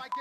You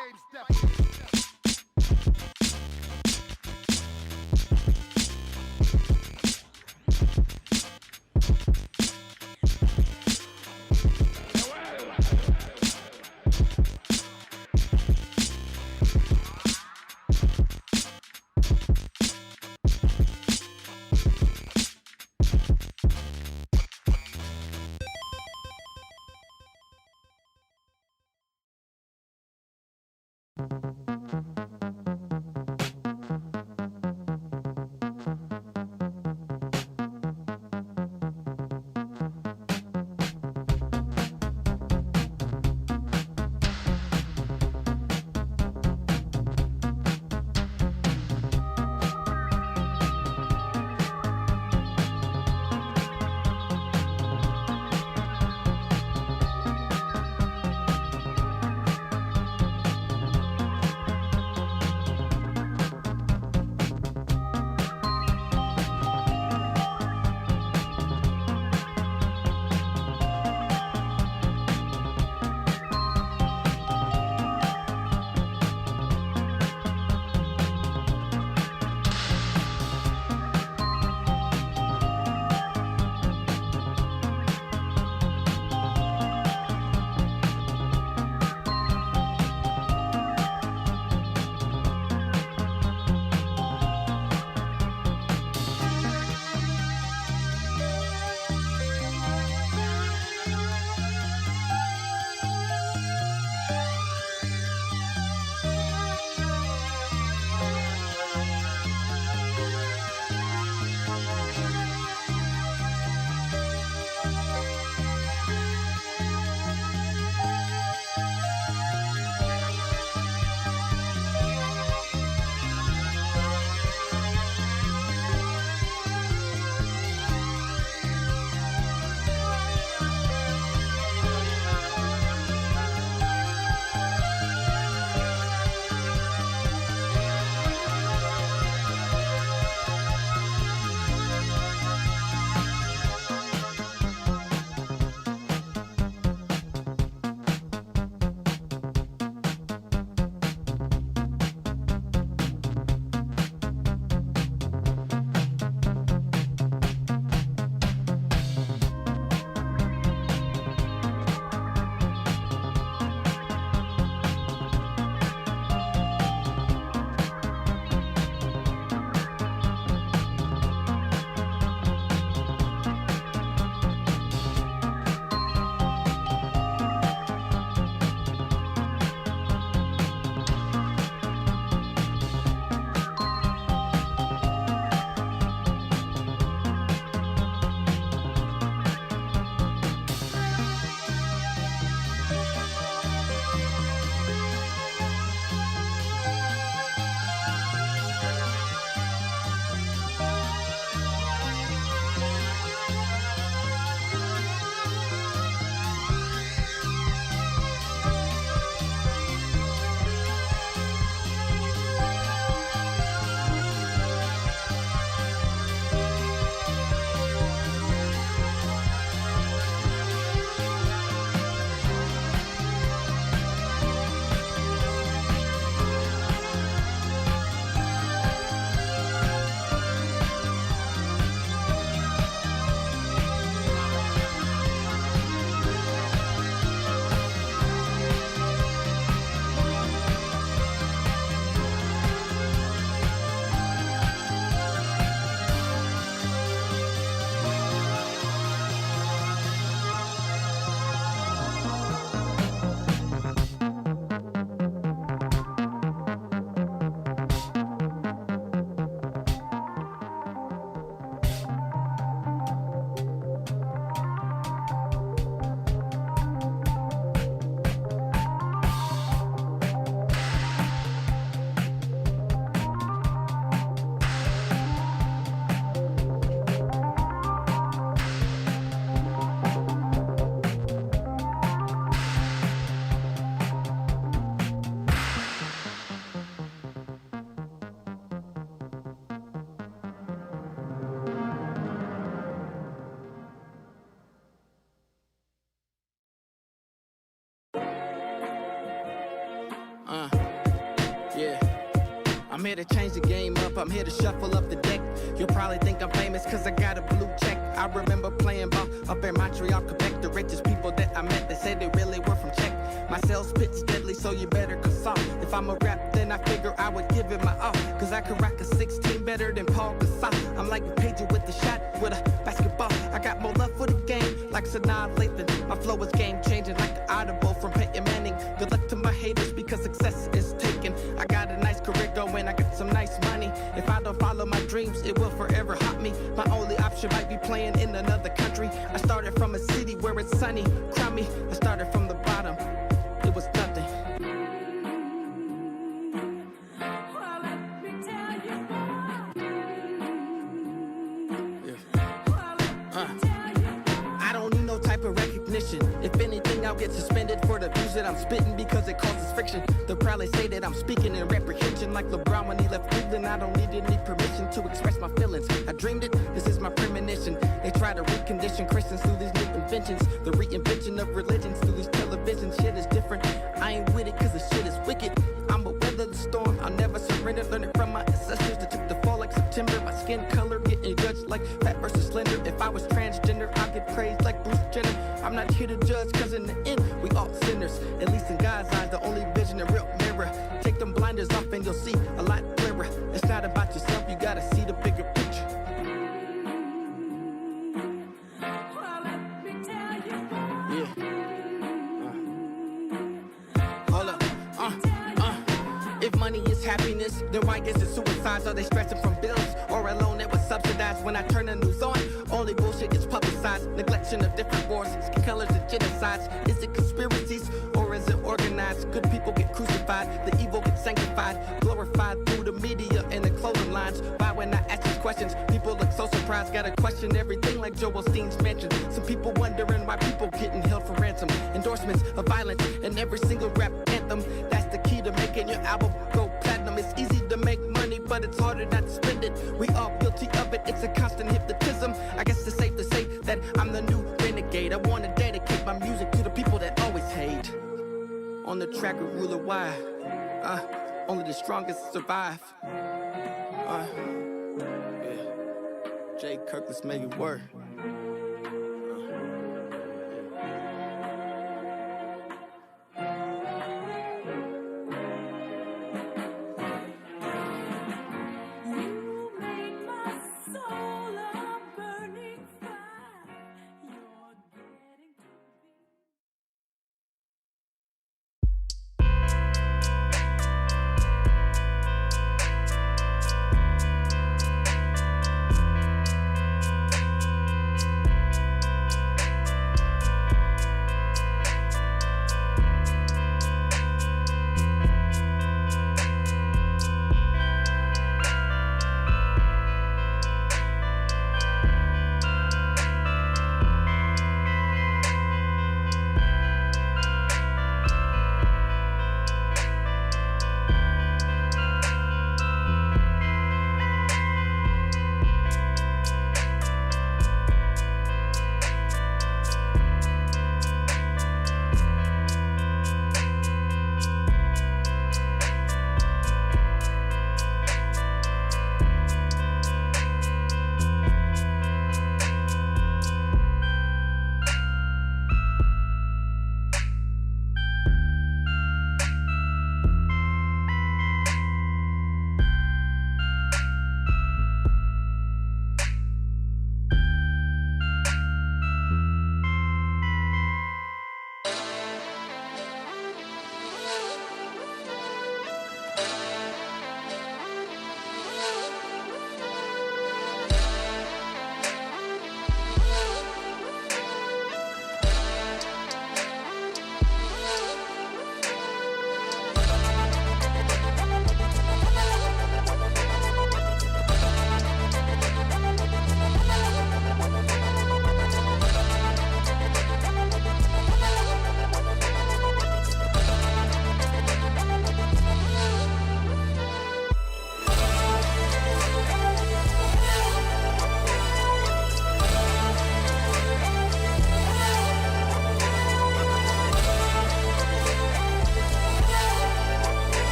here to change the game up, I'm here to shuffle up the deck. You'll probably think I'm famous cause I got a blue check. I remember playing ball up in Montreal, Quebec. The richest people that I met, they said they really were from Czech. My sales pitch deadly, so you better consult. If I'm a rap, then I figure I would give it my all, cause I could rock a 16 better than Paul Gasol. I'm like a pager with the shot, with a basketball. I got more love for the game, like Sanaa Lathan. My flow is game changing, like an audible from Peyton Manning. Good luck to my haters, because success is taken. I got a nice career going, I got some nice money. If I don't follow my dreams, it will forever haunt me. My only option might be playing in another country. I started from a city where it's sunny, crummy. I started from the bottom, it was nothing. Well, let me tell you I don't need no type of recognition. If anything, I'll get suspended for the views that I'm spitting, because it causes friction. They'll probably say that I'm speaking in reprehension, like LeBron when he left Cleveland. I don't need any permission to express my feelings. I dreamed it, this is my premonition. They try to recondition Christians through these new inventions. The reinvention of religions through these television. Shit is different, I ain't with it cause the shit is wicked. I'ma weather the storm, I'll never surrender. Learn it from my ancestors that took the fall like September. My skin color getting judged like fat versus slender. If I was transgender, I'd get praised like Bruce Jenner. I'm not here to judge, cause in the end, we all sinners. At least in God's eyes, the only vision, a real mirror. Take them blinders off and you'll see a lot clearer. It's not about yourself, you gotta see the bigger picture. well, let me tell you Yeah. Hold up. If money is happiness, then why is it suicides? Are they stressing from bills or a loan that was subsidized? When I turn the news on, only bullshit gets publicized. Neglection of different wars, skin colors and genocides. Is it conspiracies or is it organized? Good people get crucified, the evil gets sanctified, glorified through the media and the clothing lines. Why when I ask these questions, people look so surprised? Gotta question everything like Joel Steen's mansion. Some people wondering why people getting held for ransom. Endorsements of violence in every single rap anthem. That's the key to making your album go platinum. It's easy to make money, but it's harder not to spend it. We all guilty of it, it's a constant hypnotism. I guess it's safe to say that I'm the new renegade. I wanna dedicate my music to the people that always hate. On the track of ruler why only the strongest survive. Yeah. Jay Kirk, let's make it work.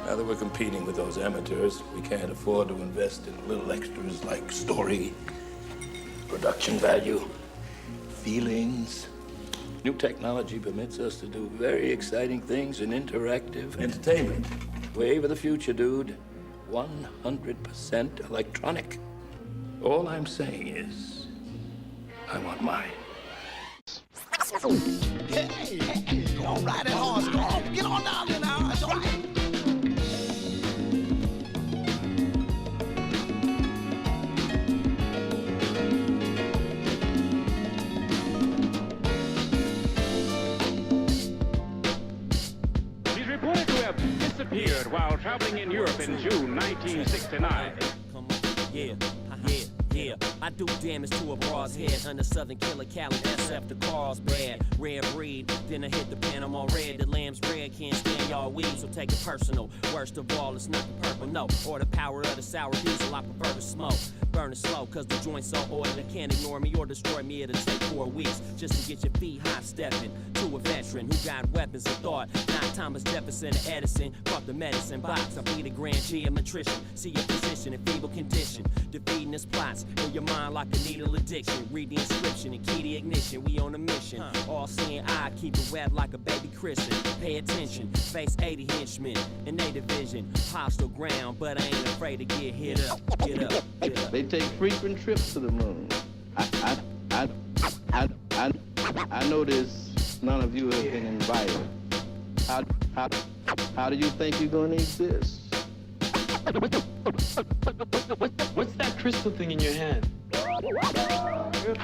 Now that we're competing with those amateurs, we can't afford to invest in little extras like story, production value, feelings. New technology permits us to do very exciting things in interactive entertainment. Wave of the future, dude. 100% electronic. All I'm saying is, I want mine. Hey, go on, ride that horse, go on, get on down there now, it's all right. He's reported to have disappeared while traveling in Europe in June 1969. Yeah. I do damage to a broad's head under Southern Killer Cali, SF, the car's bad. Rare breed, then I hit the Panama red. The lamb's red, can't stand y'all weed, so take it personal. Worst of all, it's not the purple, no. Or the power of the sour diesel, I prefer to smoke. Burn it slow, cause the joint's so oily. They can't ignore me or destroy me, it'll take 4 weeks just to get your feet hot stepping to a veteran who got weapons of thought. Not Thomas Jefferson or Edison, fuck the medicine box. I be the grand geometrician, see your position in feeble condition. Defeating his plots in your mind like a needle addiction. Read the inscription and key the ignition, we on a mission. All seeing eye, keep it wet like a baby Christian. Pay attention, face 80 henchmen in their division. Hostile ground, but I ain't afraid to get hit up, get up, get up. They take frequent trips to the moon. I notice none of you have been invited. How do you think you're going to exist? What's that crystal thing in your hand? It's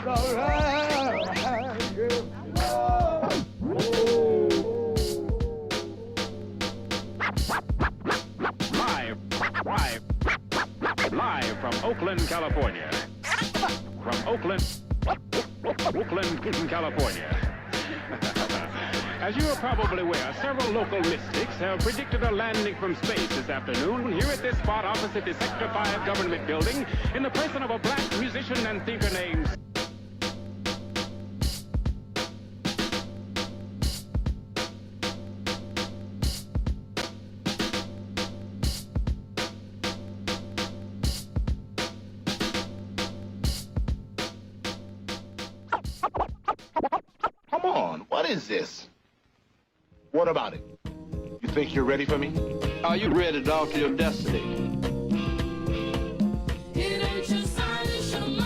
all right, Live from Oakland, California. From Oakland, California. As you are probably aware, several local mystics have predicted a landing from space this afternoon here at this spot opposite the Sector 5 government building in the person of a black musician and thinker named... Come on, what is this? What about it? You think you're ready for me? Are you ready to alter your destiny? It ain't your sign, it's your mind.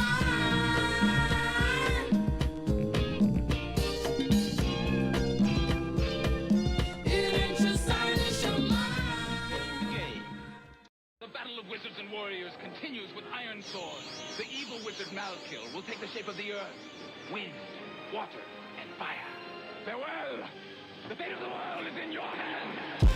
It ain't your sign, it's your mind. The battle of wizards and warriors continues with iron swords. The evil wizard Malkill will take the shape of the earth, wind, water, and fire. Farewell! The fate of the world is in your hands!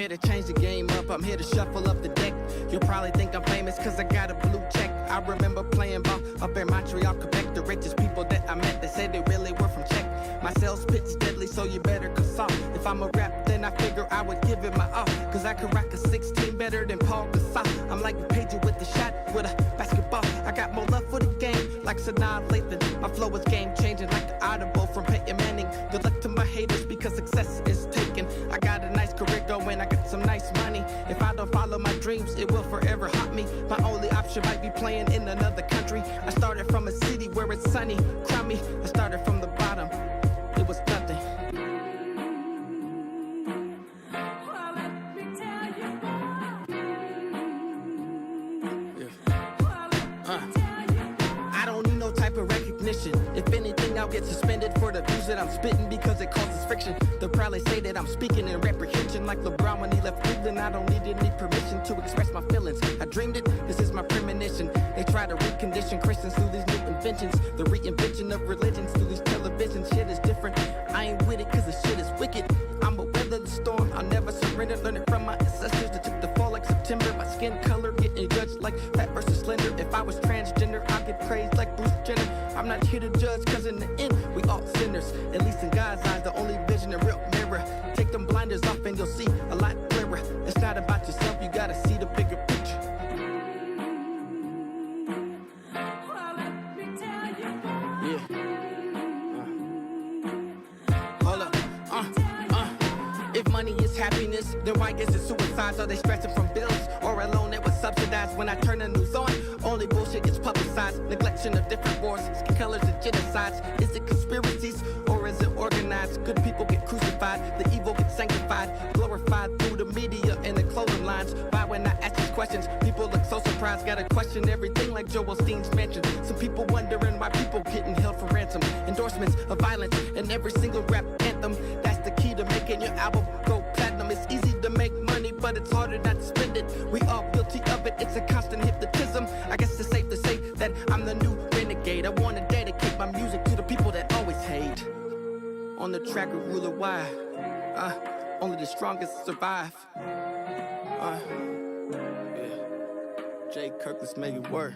here to change the game up, I'm here to shuffle up the deck. You'll probably think I'm famous cause I got a blue check. I remember playing ball up in Montreal, Quebec. The richest people that I met, they said they really were from Czech. My sales pitch is deadly, so you better consult. If I'm a rap, then I figure I would give it my all. Cause I could rock a 16 better than Paul Gasol. I'm like a pager with the shot, with a basketball. I got more love for the game, like Sanaa Lathan. My flow is game changing, like the audible from Peyton Manning. Good luck to my haters, because success is taken. I got a nice career going, I got some nice money. If I don't follow my dreams, it will forever haunt me. My only option might be playing in another country. I started from a city where it's sunny, crummy. I started from the bottom, it was nothing. I don't need no type of recognition. If anything, I'll get suspended for the views that I'm spitting because it causes friction. They'll probably say that I'm speaking in reprehension like LeBron when he left Cleveland. I don't need any permission to express my feelings. I dreamed it, this is my premonition. They try to recondition Christians through these new inventions. The reinvention of religions through these televisions. Shit is different, I ain't with it cause the shit is wicked. I'ma weather the storm, I'll never surrender. Learning from my ancestors that took the fall like September. My skin color getting judged like fat versus slender. If I was transgender, I'd get praised like Bruce Jenner. I'm not here to judge cause in the end, we all sinners. At least in God's eyes, the only vision, a real mirror. Take them blinders off and you'll see a lot clearer. It's not about yourself, you gotta see the bigger picture. If money is happiness, then why is it suicides? Are they stressing from bills or a loan that was subsidized? When I turn the news on, only bullshit gets publicized. Neglection of different wars, skin colors and genocides. Is it conspiracies or is it organized? Good people get crucified, the evil gets sanctified, glorified through the media and the clothing lines. Why when I ask these questions, people look so surprised. Gotta question everything like Joel Osteen's mansion. Some people wondering why people getting held for ransom. Endorsements of violence in every single rap anthem. That's the key to making your album go platinum. It's easy to make money, but it's harder not to spend it. We all guilty of it, it's a constant hypnotism. I guess it's safe to say that I'm the new renegade. I wanna dedicate my music to the people that always hate. On the track of Ruler Y, only the strongest survive. Jay Kirk, let's make it work.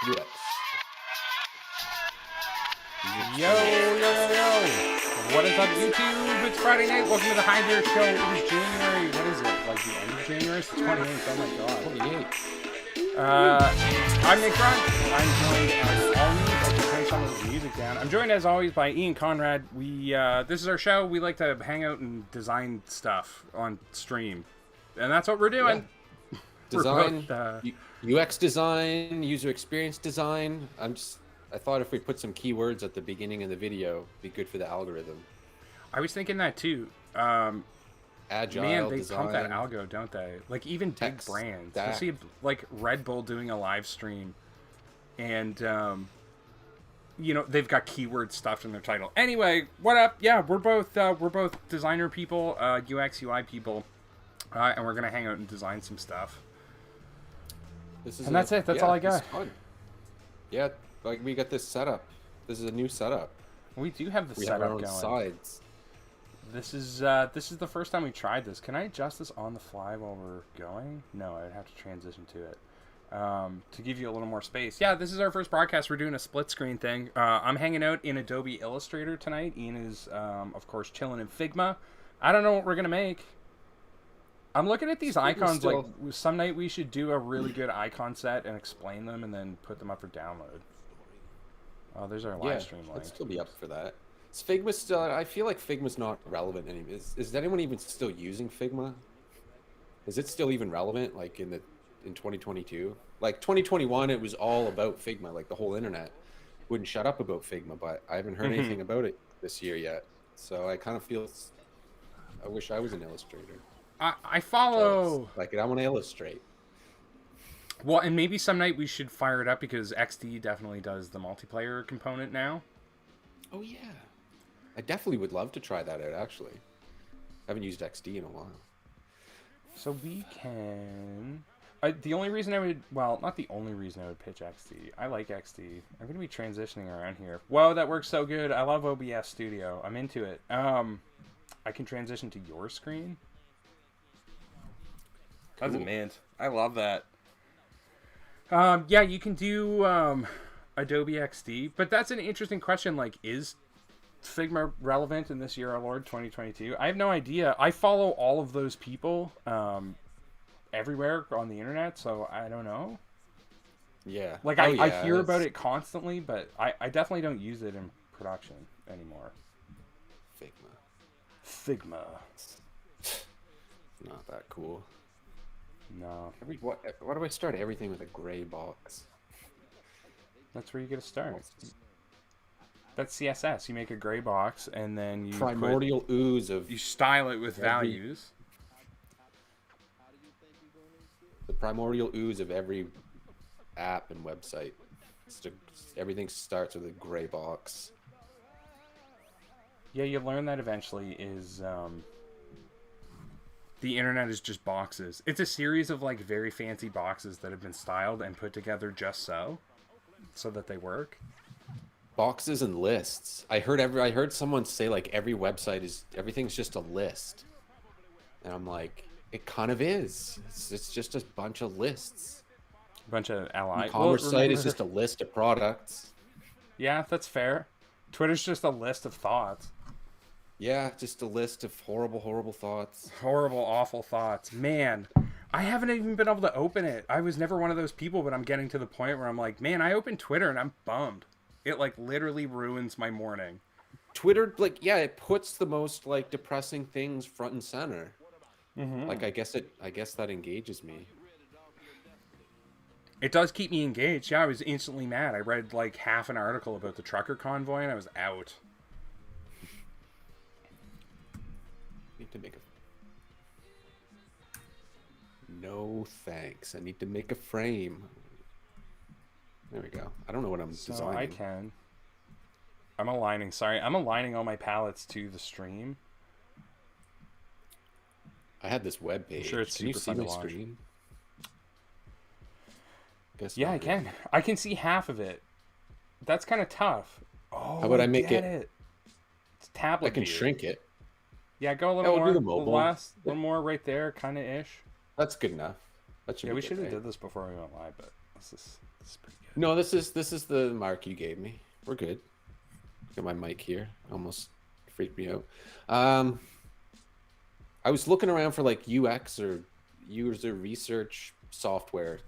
UX. Yo. What is up, YouTube? It's Friday night. Welcome to the High Beer Show. It is January. What is it? Like the end of January? It's the 28th. Oh my god. 28. I'm Nick Grunt. I'm joined as always. I can play some of the music down. I'm joined as always by Ian Conrad. This is our show. We like to hang out and design stuff on stream. And that's what we're doing. Yeah. Design, UX design, user experience design. I thought if we put some keywords at the beginning of the video, it'd be good for the algorithm. I was thinking that too. Agile man, they design. pump that algo, don't they? Like even big brands. I see like Red Bull doing a live stream, and you know they've got keyword stuffed in their title. Anyway, what up? Yeah, we're both designer people, UX UI people, and we're gonna hang out and design some stuff. That's it. That's all I got. Fun. Yeah, like we got this setup. This is a new setup. We do have the setup going. Sides. This is the first time we tried this. Can I adjust this on the fly while we're going? No, I'd have to transition to it. To give you a little more space. Yeah, this is our first broadcast. We're doing a split screen thing. I'm hanging out in Adobe Illustrator tonight. Ian is, of course, chilling in Figma. I don't know what we're going to make. I'm looking at these icons like some night we should do a really good icon set and explain them and then put them up for download. Oh, there's our live stream link. I'd still be up for that. Is Figma still? I feel like Figma's not relevant anymore. Is anyone even still using Figma? Is it still even relevant? Like in 2022, like 2021, it was all about Figma. Like the whole internet wouldn't shut up about Figma, but I haven't heard anything about it this year yet. So I kind of feel. I wish I was an illustrator. I follow. Like I want to illustrate. Well, and maybe some night we should fire it up because XD definitely does the multiplayer component now. Oh yeah. I definitely would love to try that out, actually. I haven't used XD in a while. So we can... the only reason I would... Well, not the only reason I would pitch XD. I like XD. I'm going to be transitioning around here. Whoa, that works so good. I love OBS Studio. I'm into it. I can transition to your screen. Cool. That's a mint. I love that. Yeah, you can do Adobe XD. But that's an interesting question. Like, is Figma relevant in this year, our Lord 2022? I have no idea. I follow all of those people everywhere on the internet, so I don't know. Yeah. Like I hear about it constantly, but I definitely don't use it in production anymore. Figma. Not that cool. No. Why do I start everything with a gray box? That's where you get to start. That's CSS. You make a gray box and then you primordial ooze of... You style it with values. The primordial ooze of every app and website. Everything starts with a gray box. Yeah, you learn that eventually is... the internet is just boxes. It's a series of like very fancy boxes that have been styled and put together just so that they work. Boxes and lists. I heard someone say like every website everything's just a list, and I'm like, it kind of is. It's just a bunch of lists. A bunch of allies. E-commerce site is just a list of products. Yeah, that's fair. Twitter's just a list of thoughts. Yeah, just a list of horrible thoughts. Horrible, awful thoughts. Man, I haven't even been able to open it. I was never one of those people, but I'm getting to the point where I'm like, man, I opened Twitter and I'm bummed. It like literally ruins my morning. Twitter, like, yeah, it puts the most like depressing things front and center. Mm-hmm. Like, I guess that engages me. It does keep me engaged. Yeah, I was instantly mad. I read like half an article about the trucker convoy and I was out. Need to make no thanks. I need to make a frame. There we go. I don't know what I'm designing. I can. I'm aligning. Sorry, I'm aligning all my palettes to the stream. I had this web page. I'm sure it's super fun to watch. Screen? Yeah, I can. I can see half of it. That's kind of tough. Oh, how about I make it? It's tablet. I can view. shrink it. Yeah, go a little more. Do the mobile. A little more right there, kind of ish. That's good enough. We should have did this before we went live, but This is pretty good. No, this is the mark you gave me. We're good. Got my mic here. Almost freaked me out. I was looking around for like UX or user research software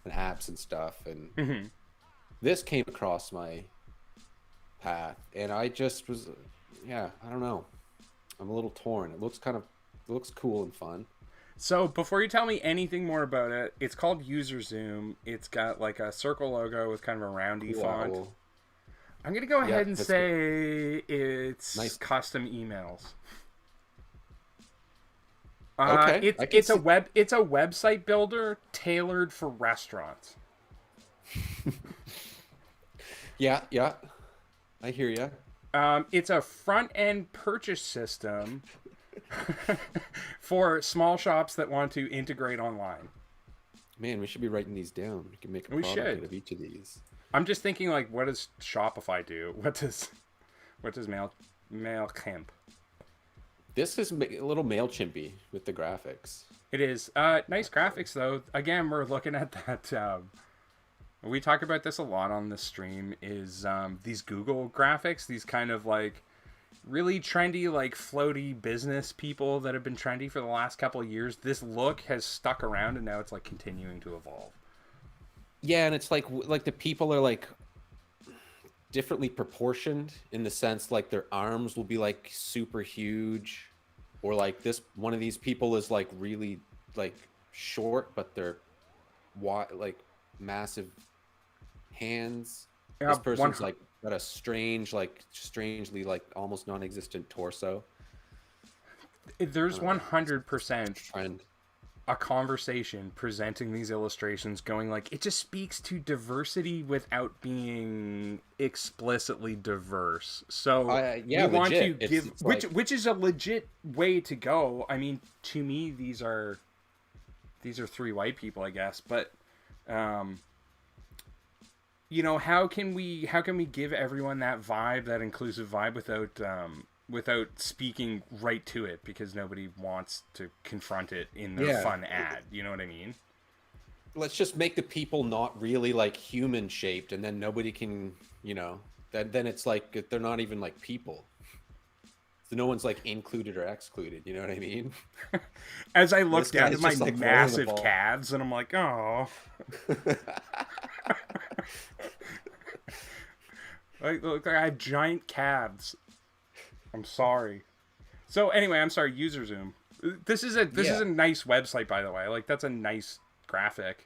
and apps and stuff, and this came across my path, and I just was, I don't know. I'm a little torn. It looks cool and fun. So before you tell me anything more about it, it's called User Zoom. It's got like a circle logo with kind of a roundy font. Well, I'm gonna go ahead and say it's nice. Custom emails. Okay, it's a website builder tailored for restaurants. Yeah, I hear you. It's a front end purchase system for small shops that want to integrate online. Man, we should be writing these down. We can make a We product should. out of each of these. I'm just thinking, like, what does Shopify do? What does MailChimp? This is a little MailChimpy with the graphics. It is nice graphics though. Again, we're looking at that. We talk about this a lot on the stream. Is these Google graphics? These kind of like really trendy, like floaty business people that have been trendy for the last couple of years. This look has stuck around, and now it's like continuing to evolve. Yeah, and it's like the people are like differently proportioned in the sense like their arms will be like super huge, or like this one of these people is like really like short, but they're wide, like massive hands. Yeah, this person's like got a strangely like almost non-existent torso. There's 100% trend. A conversation presenting these illustrations going like, it just speaks to diversity without being explicitly diverse. So yeah, we want to legit. give It's like, which is a legit way to go. I mean, to me these are three white people, I guess, but you know, how can we give everyone that vibe, that inclusive vibe, without speaking right to it, because nobody wants to confront it in their fun ad. You know what I mean? let's just make the people not really like human shaped, and then nobody can, then it's like they're not even like people. So no one's like included or excluded. You know what I mean? As I look This down guy's at my just, like, massive rolling the ball. calves, and I'm like, oh. Look, I have giant calves. I'm sorry. So anyway, I'm sorry. User Zoom. This is a nice website, by the way. Like, that's a nice graphic.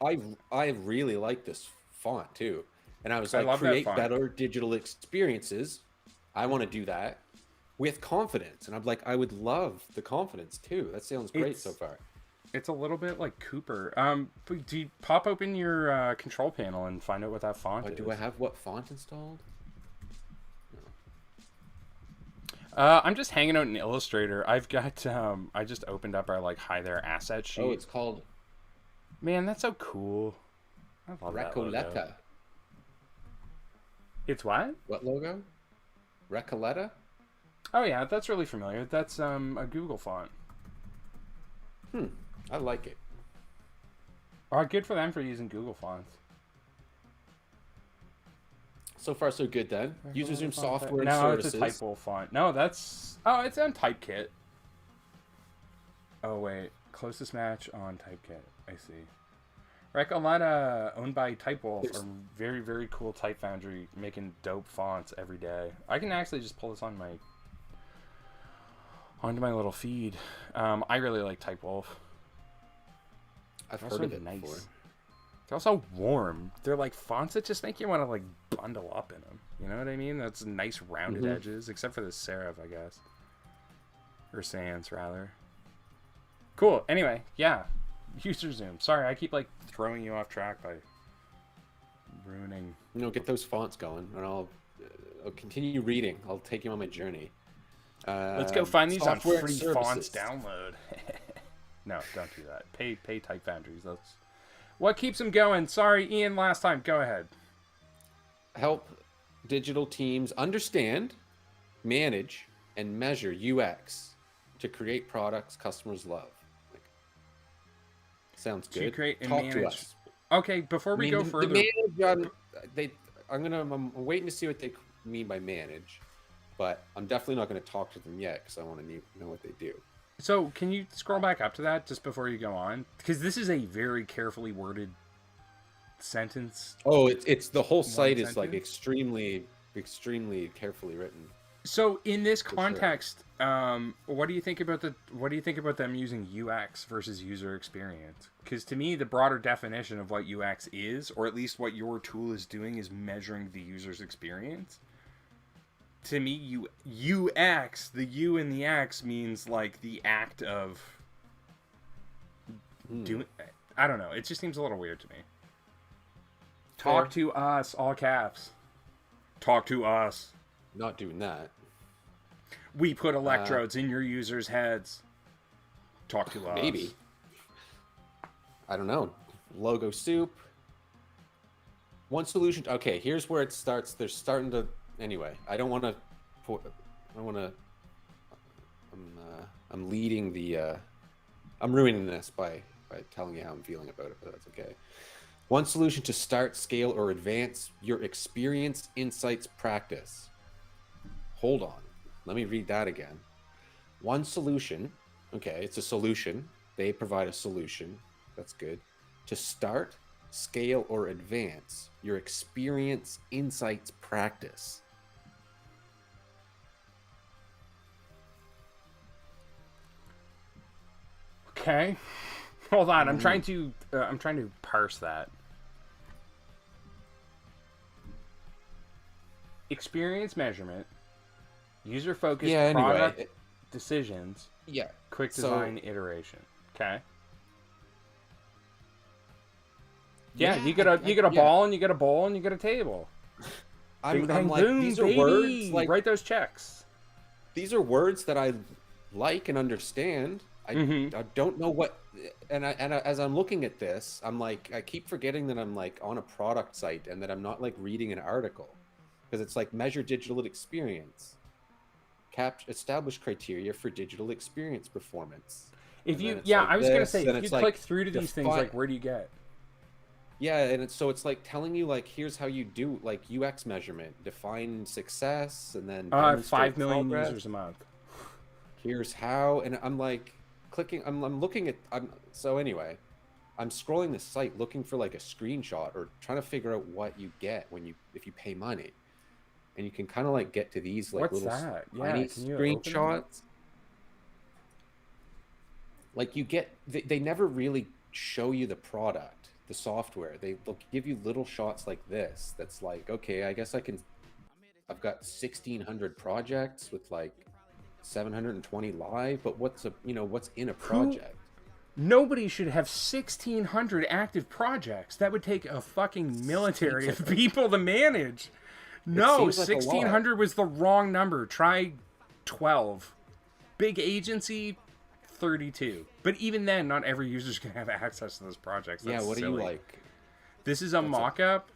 I really like this font too, and I was I like, love that create font. better digital experiences. I want to do that with confidence, and I'm like, I would love the confidence too. That sounds great so far. It's a little bit like Cooper. But do you pop open your control panel and find out what that font is? Do I have what font installed? I'm just hanging out in Illustrator. I've got I just opened up our like hi there asset sheet. Oh, it's called. Man, that's so cool. I love that logo. Recoleta. It's what? What logo? Recoleta? Oh yeah, that's really familiar. That's a Google font. I like it. Good for them for using Google fonts. So far, so good then. User Zoom software and no, services. it's a typo font. No, it's on Typekit. Oh wait, closest match on Typekit. I see. Recoleta, owned by Typewolf, are very, very cool type foundry, making dope fonts every day. I can actually just pull this on onto my little feed. I really like Typewolf. I've heard of it before. They're also warm. They're like fonts that just make you want to like bundle up in them. You know what I mean? That's nice rounded edges, except for the serif, I guess. Or sans, rather. Cool. Anyway, yeah. User Zoom. Sorry, I keep like throwing you off track by ruining. Get those fonts going, and I'll continue reading. I'll take you on my journey. Let's go find these on software free services. fonts download. No, don't do that. Pay Type Foundries. That's what keeps them going. Sorry, Ian, last time. Go ahead. Help digital teams understand, manage, and measure UX to create products customers love. Sounds good. To create and Talk manage. to us. Okay, before we go further, I'm waiting to see what they mean by manage, but I'm definitely not going to talk to them yet because I want to know what they do. so can you scroll back up to that just before you go on? Because this is a very carefully worded sentence. Oh, it's the whole site is sentence? like extremely carefully written. So in this context, what do you think about them using UX versus user experience? Because to me, the broader definition of what UX is, or at least what your tool is doing, is measuring the user's experience. To me, UX, the U and the X means like the act of doing. I don't know. It just seems a little weird to me. Talk to us, all caps. Talk to us. Not doing that. We put electrodes in your users' heads. Talk to us. Maybe. I don't know. Logo soup. One solution. Okay, here's where it starts. They're starting to. Anyway, I don't want to. I'm leading the. I'm ruining this by telling you how I'm feeling about it, but that's okay. One solution to start, scale, or advance your experience, insights, practice. Hold on. Let me read that again. One solution. Okay, it's a solution. They provide a solution. That's good. To start, scale, or advance your experience, insights, practice. Okay. Hold on. I'm trying to parse that. Experience measurement, user-focused product decisions, quick design iteration. Okay. Yeah, you get a ball and you get a bowl and you get a table. I'm like, boom, these are baby. words like write those checks. These are words that I like and understand. I don't know what, and as I'm looking at this, I'm like, I keep forgetting that I'm like on a product site and that I'm not like reading an article. Because it's like measure digital experience, establish criteria for digital experience performance. If you, like I was gonna say, if you like click through to these things, like where do you get? Yeah, and it's like telling you like here's how you do like UX measurement, define success, and then 5 million users a month. Here's how, and I'm like clicking. I'm looking at. So anyway. I'm scrolling the site looking for like a screenshot or trying to figure out what you get if you pay money. And you can kind of like get to these like little tiny screenshots. Like you get, they never really show you the product, the software. They'll give you little shots like this. That's like, okay, I guess I've got 1,600 projects with like 720 live, but what's in a project? Nobody should have 1,600 active projects. That would take a fucking military of people to manage. No, 1,600 was the wrong number. Try 12. Big agency, 32. But even then, not every user's going to have access to those projects. That's what silly. do you like? This is a mock-up.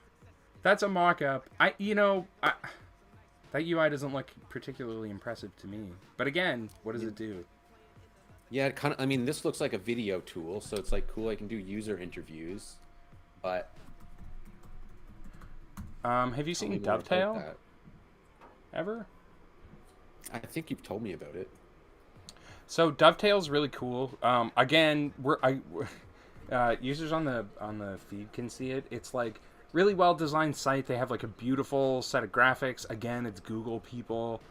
That's a mock-up. That UI doesn't look particularly impressive to me. But again, what does it do? Yeah, it kind of. I mean, this looks like a video tool, so it's like cool. I can do user interviews, but have you seen Dovetail? Ever? I think you've told me about it. So Dovetail's really cool. Again, users on the feed can see it. It's like really well designed site. They have like a beautiful set of graphics. Again, it's Google people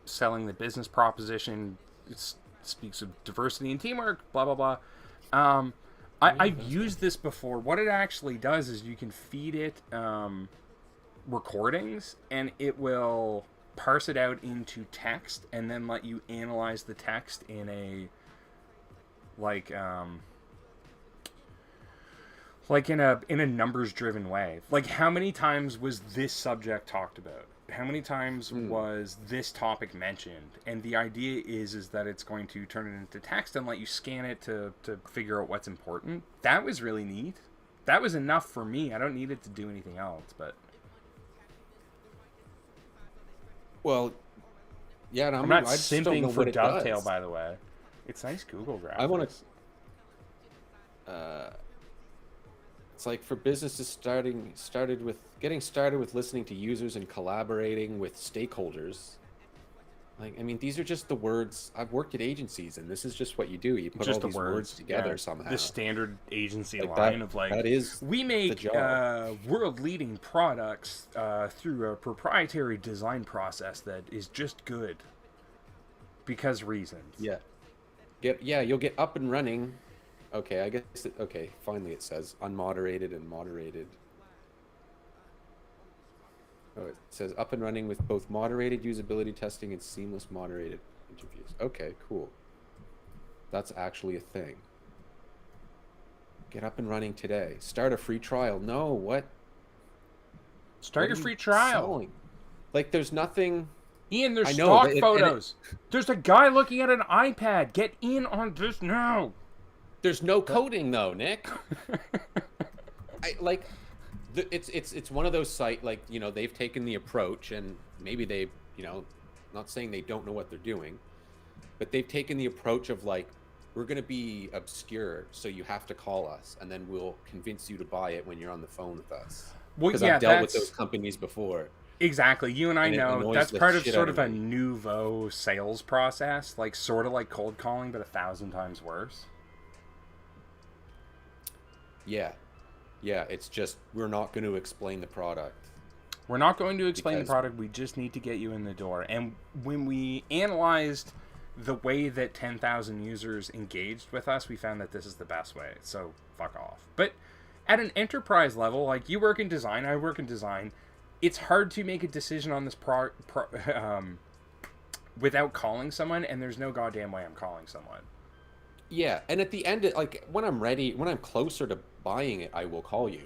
selling the business proposition. It speaks of diversity and teamwork. Blah blah blah. I've used this before. What it actually does is you can feed it recordings, and it will parse it out into text, and then let you analyze the text in a in a numbers driven way. Like, how many times was this subject talked about? How many times was this topic mentioned? And the idea is that it's going to turn it into text and let you scan it to figure out what's important. That was really neat. That was enough for me. I don't need it to do anything else, but... Well, yeah, I'm not simping for Dovetail, by the way. It's nice Google graphics. I want to... It's like for businesses getting started with listening to users and collaborating with stakeholders. Like, I mean, these are just the words. I've worked at agencies, and this is just what you do. You put Just all the these words together somehow. The standard agency Like line that- of like, that is we the make job. world-leading products through a proprietary design process that is just good because reasons. Yeah. You'll get up and running. Okay, I guess. Okay, finally it says unmoderated and moderated. Oh, it says up and running with both moderated usability testing and seamless moderated interviews. Okay, cool. That's actually a thing. Get up and running today. Start a free trial. No, what? Start What your are you free trial. selling? Like, there's nothing. Ian, there's I know, stock and photos. There's a guy looking at an iPad. Get in on this now. There's no coding though, Nick. It's one of those sites, like, you know, they've taken the approach, and maybe they, you know, not saying they don't know what they're doing, but they've taken the approach of like, we're going to be obscure, so you have to call us, and then we'll convince you to buy it when you're on the phone with us. Well, Because yeah, I've dealt with that's- those companies before. Exactly. You and I And it know annoys that's the part of shit sort out of of a me. nouveau sales process, like sort of like cold calling, but 1,000 times worse. Yeah, it's just, we're not going to explain the product. We're not going to explain the Because- product. We just need to get you in the door. And when we analyzed the way that 10,000 users engaged with us, we found that this is the best way. So fuck off. But at an enterprise level, like you work in design, I work in design, it's hard to make a decision on this without calling someone, and there's no goddamn way I'm calling someone. Yeah, and at the end, like, when I'm ready, when I'm closer to buying it, I will call you.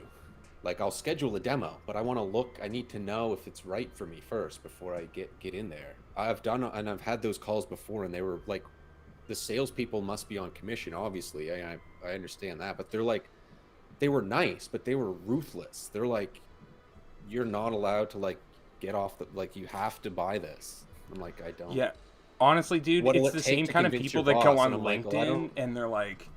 Like, I'll schedule a demo, but I want to look, I need to know if it's right for me first before I get in there. I've had those calls before, and they were like, the salespeople must be on commission, obviously. I understand that, but they're like, they were nice, but they were ruthless. They're like, you're not allowed to, like, get off the, like, you have to buy this. I'm like, I don't. Yeah. Honestly, dude, What'll it's it the take same to kind of convince people your that go boss? on And I'm like, well, I LinkedIn don't- and they're like,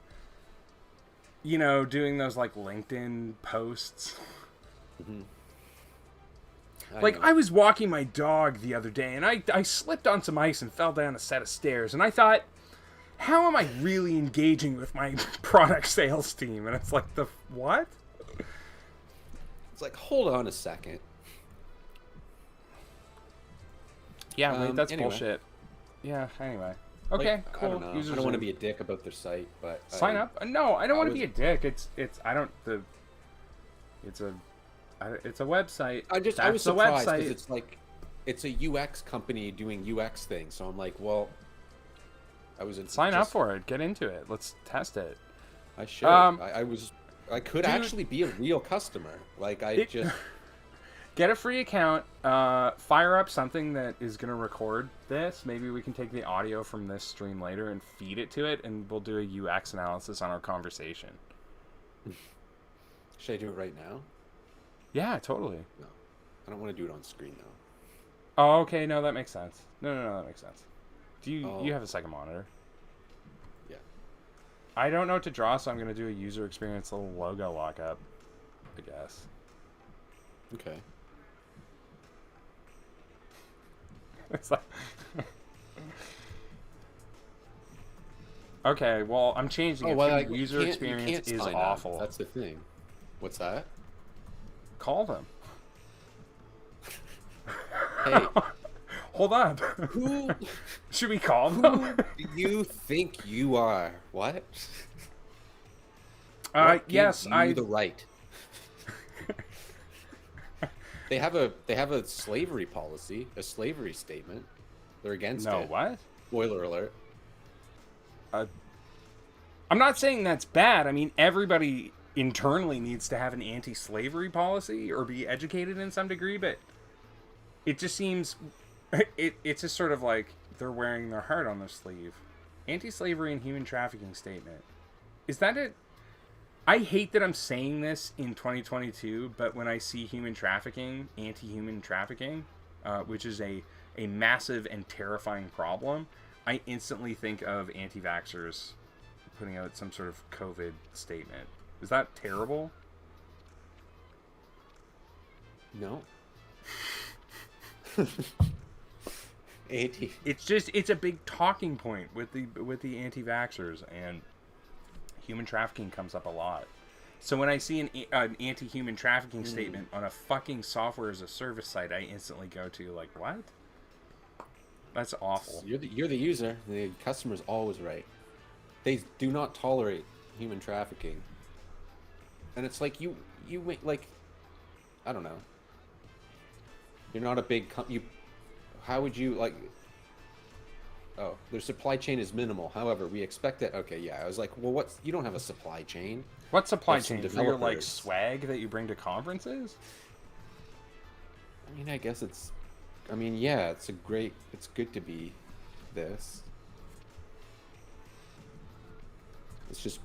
you know, doing those like LinkedIn posts. Like, I was walking my dog the other day and I slipped on some ice and fell down a set of stairs, and I thought, how am I really engaging with my product sales team? And it's like, what? It's like, hold on a second. Yeah, wait, that's anyway. bullshit. Yeah, anyway. Okay, Like, cool. I don't know. I don't want to be a dick about their site, but Sign up. No, I don't want to was- be a dick. It's a website. I was That's the surprised because website. it's like, it's a UX company doing UX things. So I'm like, well, Sign up for it. Get into it. Let's test it. I should. I could dude, actually be a real customer. Like, just get a free account. Fire up something that is gonna record this. Maybe we can take the audio from this stream later and feed it to it, and we'll do a UX analysis on our conversation. Should I do it right now? Yeah, totally. No, I don't want to do it on screen though. Oh, okay. No, that makes sense. No, that makes sense. Do you Oh. you have a second monitor? Yeah. I don't know what to draw, so I'm gonna do a user experience little logo lockup, I guess. Okay. It's like... Okay, well, I'm changing it. well, The user experience is sign up. awful. That's the thing. What's that? Call them. Hey, hold on. Who should we call them? do you think you are? What? Yes, gives you the right. They have a slavery policy, a slavery statement. They're against it. No, what? Spoiler alert. I'm not saying that's bad. I mean, everybody internally needs to have an anti-slavery policy or be educated in some degree, but it just seems it's just sort of like they're wearing their heart on their sleeve. Anti-slavery and human trafficking statement. Is that it? I hate that I'm saying this in 2022, but when I see human trafficking, anti-human trafficking, which is a massive and terrifying problem, I instantly think of anti-vaxxers putting out some sort of COVID statement. Is that terrible? No. Anti. It's a big talking point with the anti-vaxxers, and human trafficking comes up a lot. So when I see an anti-human trafficking statement on a fucking software as a service site, I instantly go to like, what? That's awful. You're the user. The customer's always right. They do not tolerate human trafficking. And it's like you make like, I don't know. You're not a big how would you like? Oh, their supply chain is minimal. However, we expect it. Okay, yeah. I was like, well, you don't have a supply chain. What supply chain? For your like swag that you bring to conferences? I mean, I guess it's. I mean, yeah, it's good to be this. It's just,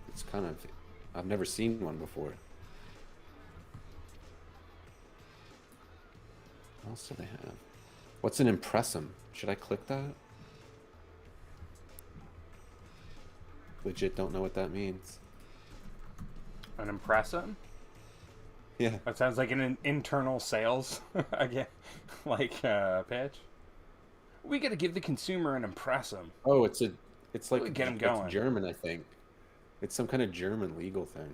it's kind of, I've never seen one before. What else do they have? What's an impressum? Should I click that? Legit don't know what that means. An impressum? Yeah. That sounds like an internal sales again, like pitch. We got to give the consumer an impressum. Oh, it's like really get them going. It's German, I think. It's some kind of German legal thing.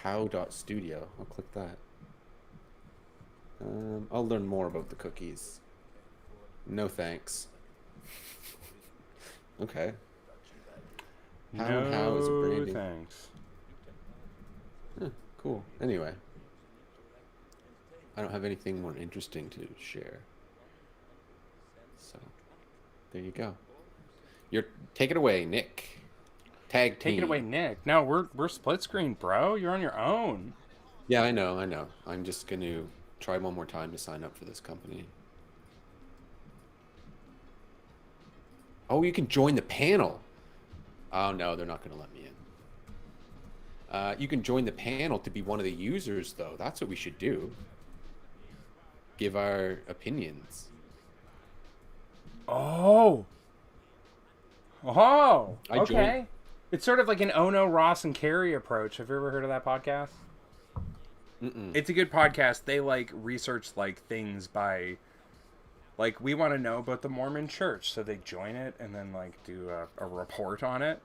How.studio. I'll click that. I'll learn more about the cookies. No thanks. Okay. How is it branding? Thanks. Huh, cool. Anyway. I don't have anything more interesting to share. So, there you go. Take it away, Nick. Tag team. Take it away, Nick. No, we're split screen, bro. You're on your own. Yeah, I know. I'm just going to try one more time to sign up for this company. Oh, you can join the panel. Oh, no, they're not going to let me in. You can join the panel to be one of the users, though. That's what we should do. Give our opinions. Oh, okay. It's sort of like an Ono, Ross, and Carrie approach. Have you ever heard of that podcast? Mm-mm. It's a good podcast. They like research like things by, like, we want to know about the Mormon Church, so they join it and then like do a report on it.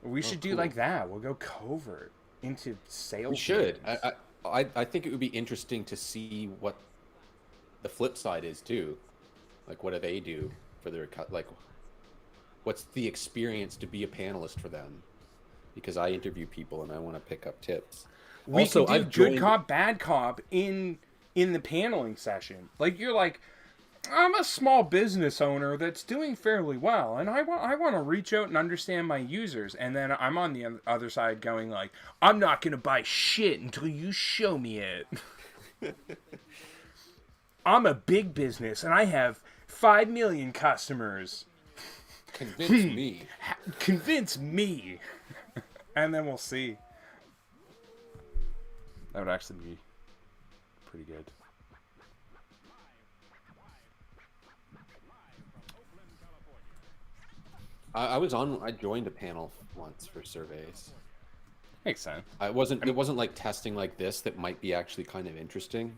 We should do like that. We'll go covert into sales. We should. I think it would be interesting to see what the flip side is too. Like, what do they do for their like? What's the experience to be a panelist for them? Because I interview people and I want to pick up tips. We also, can do good cop, bad cop in the paneling session. Like, you're like, I'm a small business owner that's doing fairly well, and I want to reach out and understand my users. And then I'm on the other side going like, I'm not going to buy shit until you show me it. I'm a big business, and I have 5 million customers. Convince me. Convince me. And then we'll see. That would actually be pretty good. I joined a panel once for surveys. Makes sense. It wasn't like testing like this that might be actually kind of interesting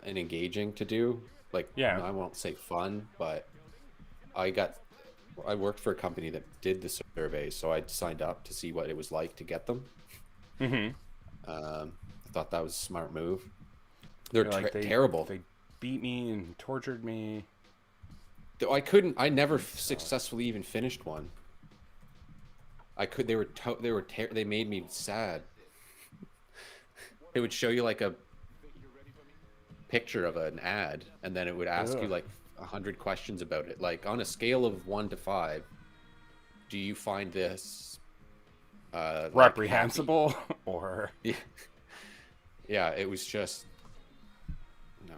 and engaging to do. Like, yeah. I won't say fun, but I worked for a company that did the surveys, so I signed up to see what it was like to get them. Mm-hmm. I thought that was a smart move. They're like terrible. They beat me and tortured me. I never successfully even finished one. They made me sad. It would show you like a picture of an ad, and then it would ask you like 100 questions about it. Like, on a scale of 1 to 5, do you find this reprehensible or? Yeah, it was just no. I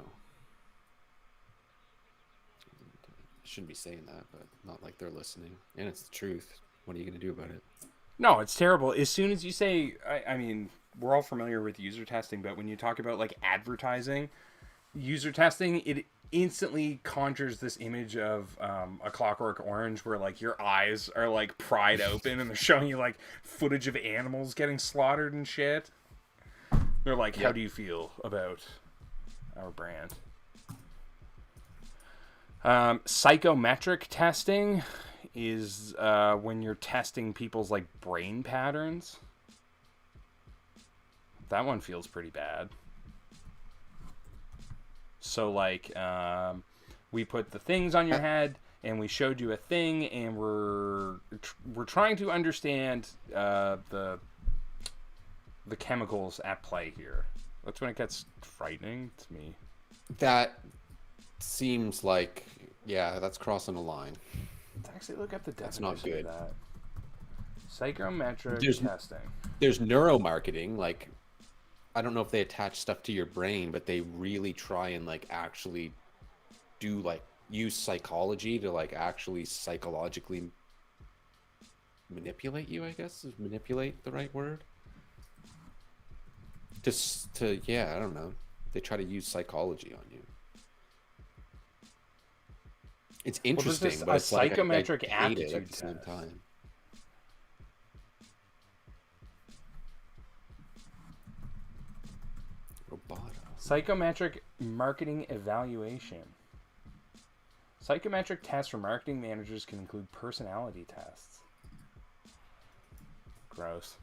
shouldn't be saying that, but not like they're listening, and it's the truth. What are you gonna do about it? No, it's terrible. As soon as you say, I mean, we're all familiar with user testing, but when you talk about like advertising, user testing, it instantly conjures this image of A Clockwork Orange, where like your eyes are like pried open and they're showing you like footage of animals getting slaughtered and shit. They're like, how Yep. do you feel about our brand? Psychometric testing is when you're testing people's like brain patterns. That one feels pretty bad. So like, we put the things on your head, and we showed you a thing, and we're trying to understand the chemicals at play here. That's when it gets frightening to me. That seems like, yeah, that's crossing a line. Let's actually look up the That's definition not good. of that. Psychometric testing. There's neuromarketing, like, I don't know if they attach stuff to your brain, but they really try and like actually do like use psychology to like actually psychologically manipulate you, I guess. Is manipulate the right word? To yeah, I don't know. They try to use psychology on you. It's interesting, this but it's like psychometric I hate it aptitude at the same test? time. Roboto. Psychometric marketing evaluation. Psychometric tests for marketing managers can include personality tests. Gross.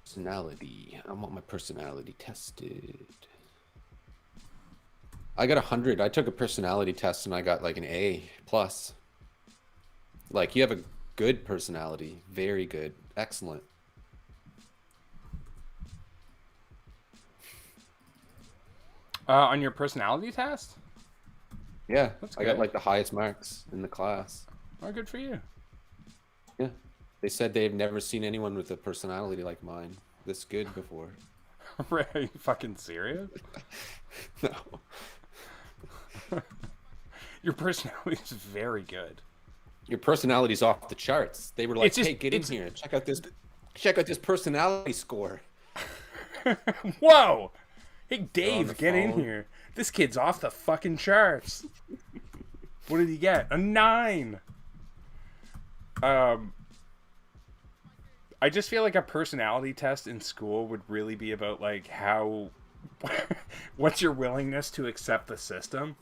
Personality. I want my personality tested. I got 100. I took a personality test and I got like an A plus. Like, you have a good personality. Very good. Excellent. On your personality test? Yeah, That's I got good. like the highest marks in the class. Oh, good for you. Yeah. They said they've never seen anyone with a personality like mine this good before. Are you fucking serious? No. Your personality is very good. Your personality's off the charts. They were like, It's just- "Hey, get in here. Check out this personality score." Whoa! Hey, on the Dave, get in phone. here. This kid's off the fucking charts. What did he get? A 9. I just feel like a personality test in school would really be about like how what's your willingness to accept the system?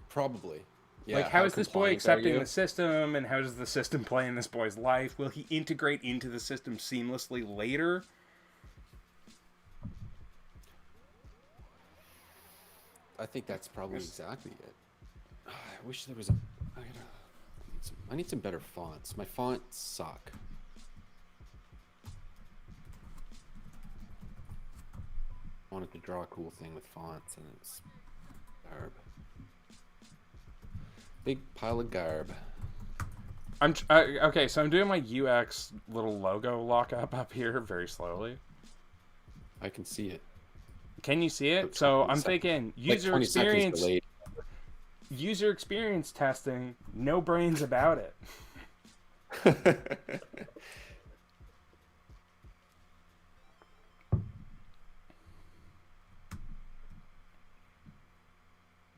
Probably. Yeah, like how is this boy compliant are accepting you? the system, and how does the system play in this boy's life? Will he integrate into the system seamlessly later? I think that's probably exactly it. I wish there was a. I need some better fonts. My fonts suck. I wanted to draw a cool thing with fonts, and it's garb. Big pile of garb. Okay, so I'm doing my UX little logo lockup up here very slowly. I can see it. Can you see it? Like So 20 I'm seconds. thinking Like user 20 seconds experience. delayed. User experience testing, no brains about it.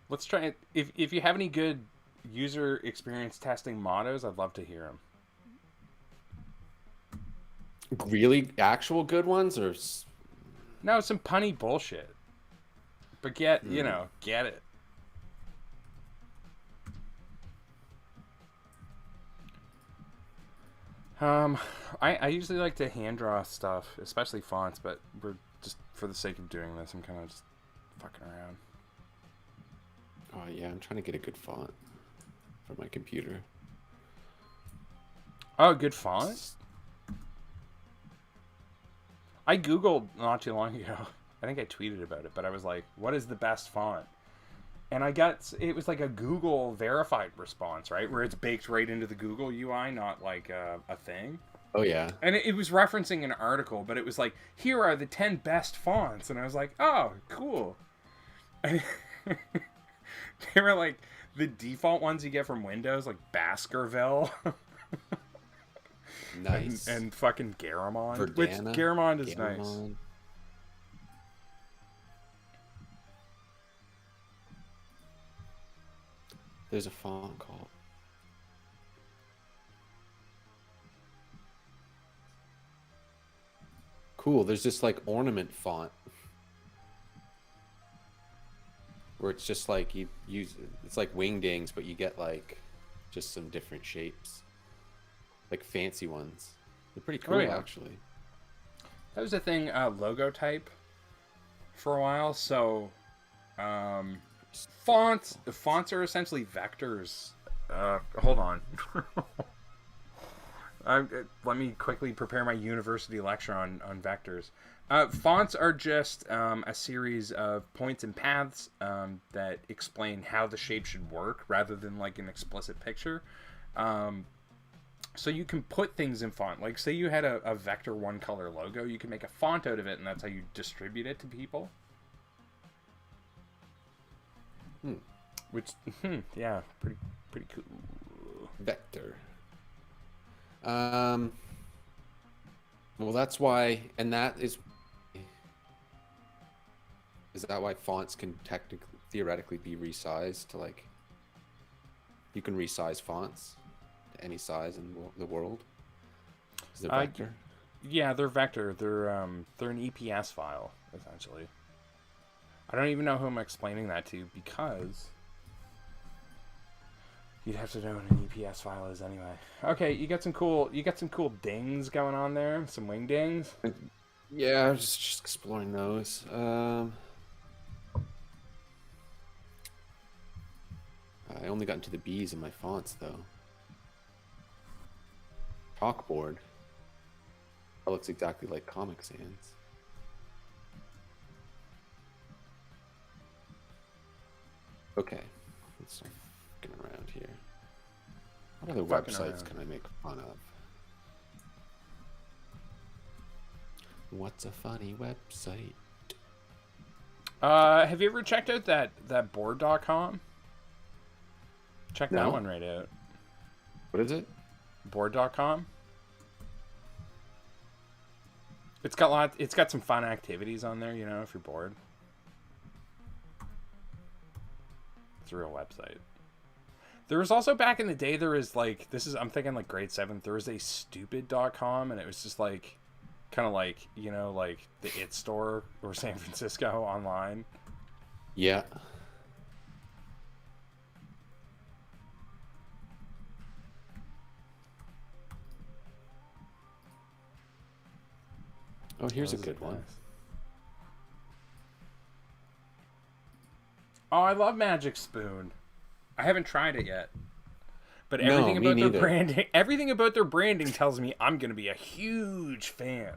Let's try it. If you have any good user experience testing mottos, I'd love to hear them. Really, actual good ones, or No, some punny bullshit. But get it. I usually like to hand draw stuff, especially fonts, but we're just for the sake of doing this, I'm kind of just fucking around. Oh yeah, I'm trying to get a good font for my computer. Oh, good font? I Googled not too long ago. I think I tweeted about it, but I was like, what is the best font? And it was like a Google verified response, right? Where it's baked right into the Google UI, not like a thing. Oh yeah. And it was referencing an article, but it was like, here are the 10 best fonts. And I was like, oh, cool. And they were like the default ones you get from Windows, like Baskerville. Nice. And fucking Garamond. Verdana? Which Garamond is nice. Garamond. There's a font called. Cool. There's this like ornament font where it's just like you use it's like wingdings, but you get like just some different shapes, like fancy ones. They're pretty cool, actually. That was a thing, logo type for a while. So, fonts are essentially vectors. Hold on. Let me quickly prepare my university lecture on vectors. Fonts are just a series of points and paths that explain how the shape should work rather than like an explicit picture. So you can put things in font. Like say you had a vector one color logo, you can make a font out of it and that's how you distribute it to people. Which, yeah, pretty cool. Vector. Well, that's why, and that is that why fonts can theoretically be resized to like, you can resize fonts to any size in the world? Is it vector? Yeah, they're vector. They're an EPS file, essentially. I don't even know who I'm explaining that to because you'd have to know what an EPS file is anyway. Okay, you got some cool dings going on there, some wing dings. Yeah, I was just exploring those. I only got into the B's in my fonts though. Chalkboard. That looks exactly like Comic Sans. Okay, let's start fucking around here. What other websites can I make fun of? What's a funny website? Have you ever checked out that board.com? Check that one right out. What is it? Board.com. It's got some fun activities on there, you know, if you're bored. It's a real website. There was also back in the day, there was like, I'm thinking like grade 7, there was a stupid.com and it was just like, kind of like, you know, like the It Store or San Francisco online. Yeah. Oh, here's a good one. Oh, I love Magic Spoon. I haven't tried it yet. But everything about their branding tells me I'm going to be a huge fan.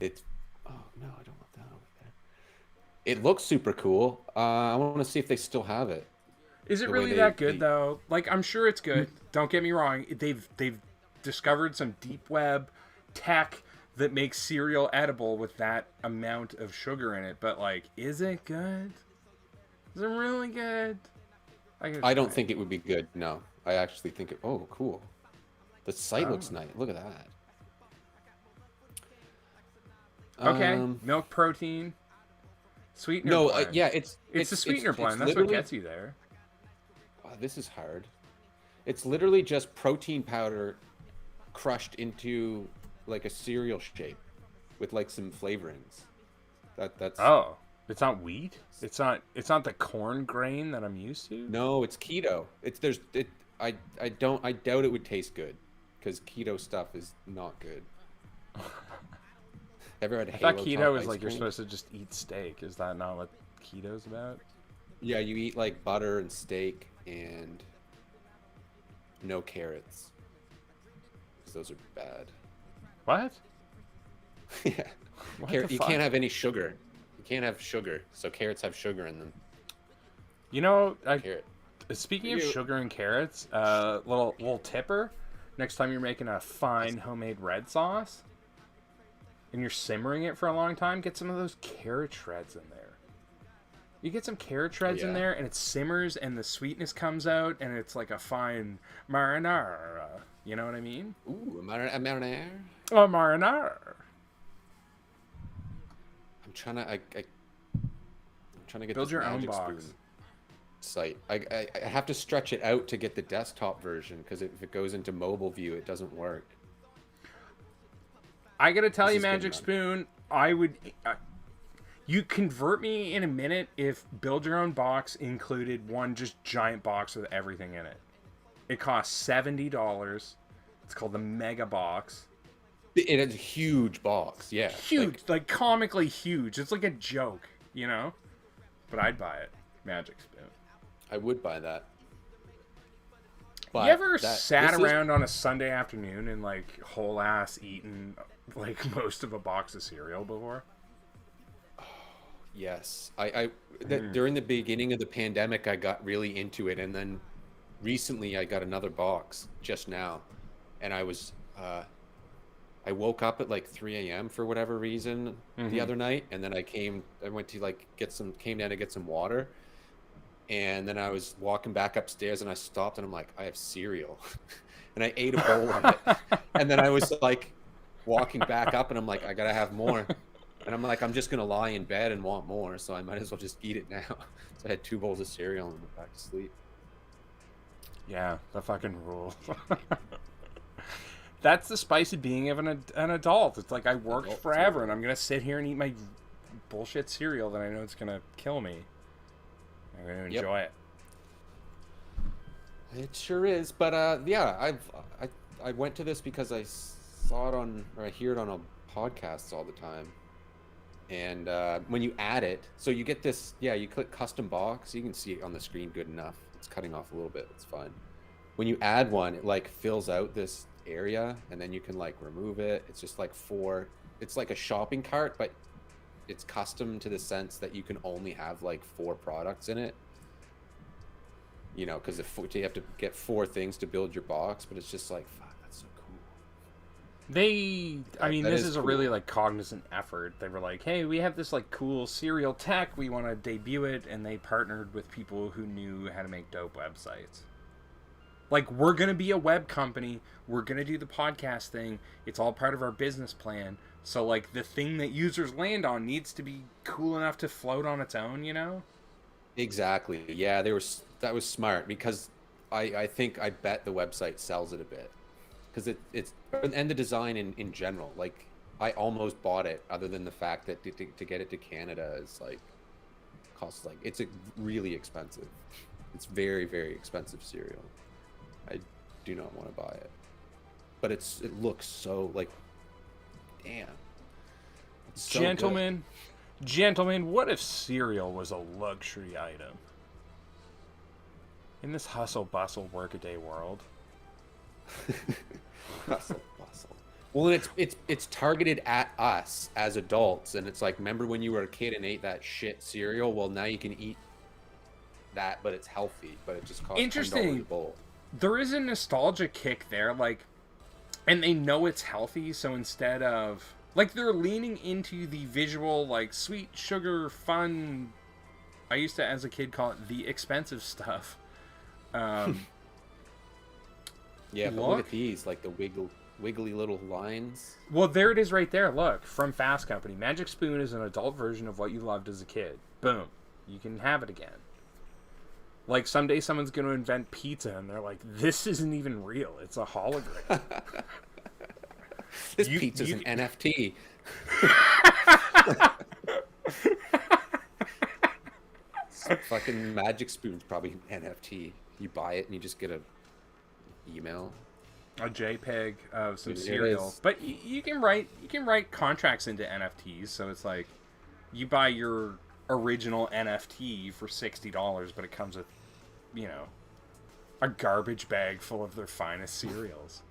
Oh, no, I don't want that over there. It looks super cool. I want to see if they still have it. Is it really that good though? Like, I'm sure it's good. Don't get me wrong. They've discovered some deep web tech that makes cereal edible with that amount of sugar in it. But like, is it good? Is it really good? I don't think it would be good. No, I actually think it. Oh, cool. The site looks nice. Look at that. Okay, milk protein, sweetener. No, blend. yeah, it's the sweetener blend. That's what gets you there. Wow, this is hard. It's literally just protein powder crushed into like a cereal shape with like some flavorings. That's. Oh, it's not wheat. It's not the corn grain that I'm used to. No, it's keto. I doubt it would taste good because keto stuff is not good. Ever had I thought Halo keto Top is ice like you're cream? supposed to just eat steak. Is that not what keto's about? Yeah, you eat like butter and steak and no carrots. 'Cause those are bad. What? Yeah. What You the fuck? can't have any sugar. You can't have sugar. So carrots have sugar in them. You know, Carrot. speaking of sugar and carrots, little tipper. Next time you're making a fine homemade red sauce and you're simmering it for a long time, get some of those carrot shreds in there. You get some carrot shreds in there and it simmers and the sweetness comes out and it's like a fine marinara. You know what I mean? Ooh, a marinara. Oh, marinara. I'm trying to get Build this your own Magic box. Spoon site. I have to stretch it out to get the desktop version because if it goes into mobile view, it doesn't work. I gotta tell This you, is good Magic enough. Spoon, I would. You convert me in a minute if Build Your Own Box included one just giant box with everything in it. It costs $70. It's called the Mega Box. It is a huge box, yeah. Huge, like comically huge. It's like a joke, you know? But I'd buy it. Magic Spoon. I would buy that. You ever sat around on a Sunday afternoon and like whole ass eaten like most of a box of cereal before? Yes. During the beginning of the pandemic, I got really into it, and then recently I got another box just now, and I woke up at like 3 a.m. for whatever reason the other night, and then I went to like came down to get some water, and then I was walking back upstairs, and I stopped, and I'm like, I have cereal, and I ate a bowl of it, and then I was like walking back up, and I'm like, I gotta have more. And I'm like, I'm just going to lie in bed and want more, so I might as well just eat it now. So I had 2 bowls of cereal and went back to sleep. Yeah, the fucking rule. That's the spice of being an adult. It's like I worked forever, and I'm going to sit here and eat my bullshit cereal that I know it's going to kill me. I'm going to enjoy it. It sure is. But yeah, I went to this because I saw it I hear it on a podcast all the time. And when you add it, so you get this, you click custom box. You can see it on the screen good enough. It's cutting off a little bit. It's fine. When you add one, it like fills out this area, and then you can like remove it. It's just like it's like a shopping cart, but it's custom to the sense that you can only have like 4 products in it. You know, because you have to get 4 things to build your box, but it's just like, fuck, that's so cool. This is a really like cognizant effort. They were like, hey, we have this like cool cereal tech, we want to debut it, and they partnered with people who knew how to make dope websites. Like, we're gonna be a web company, we're gonna do the podcast thing, it's all part of our business plan, so like the thing that users land on needs to be cool enough to float on its own, you know? Exactly. Yeah, that was smart, because I bet the website sells it a bit. Because it's and the design in general, like I almost bought it, other than the fact that to get it to Canada is like costs like it's really expensive. It's very, very expensive cereal. I do not want to buy it, but it looks so like, damn. It's so Gentlemen, what if cereal was a luxury item in this hustle bustle workaday world? Bustle. Well, and it's targeted at us as adults, and it's like, remember when you were a kid and ate that shit cereal? Well, now you can eat that, but it's healthy, but it just costs $10 a bowl. There is a nostalgia kick there, like, and they know it's healthy, so instead of like, they're leaning into the visual, like, sweet sugar fun. I used to, as a kid, call it the expensive stuff. Yeah, but look at these, like the wiggly little lines. Well, there it is right there. Look, from Fast Company. Magic Spoon is an adult version of what you loved as a kid. Boom. You can have it again. Like, someday someone's going to invent pizza, and they're like, this isn't even real. It's a hologram. This pizza's an NFT. Fucking Magic Spoon's probably an NFT. You buy it, and you just get a email, a JPEG of some cereal. But you can write contracts into NFTs, so it's like you buy your original NFT for $60, but it comes with, you know, a garbage bag full of their finest cereals.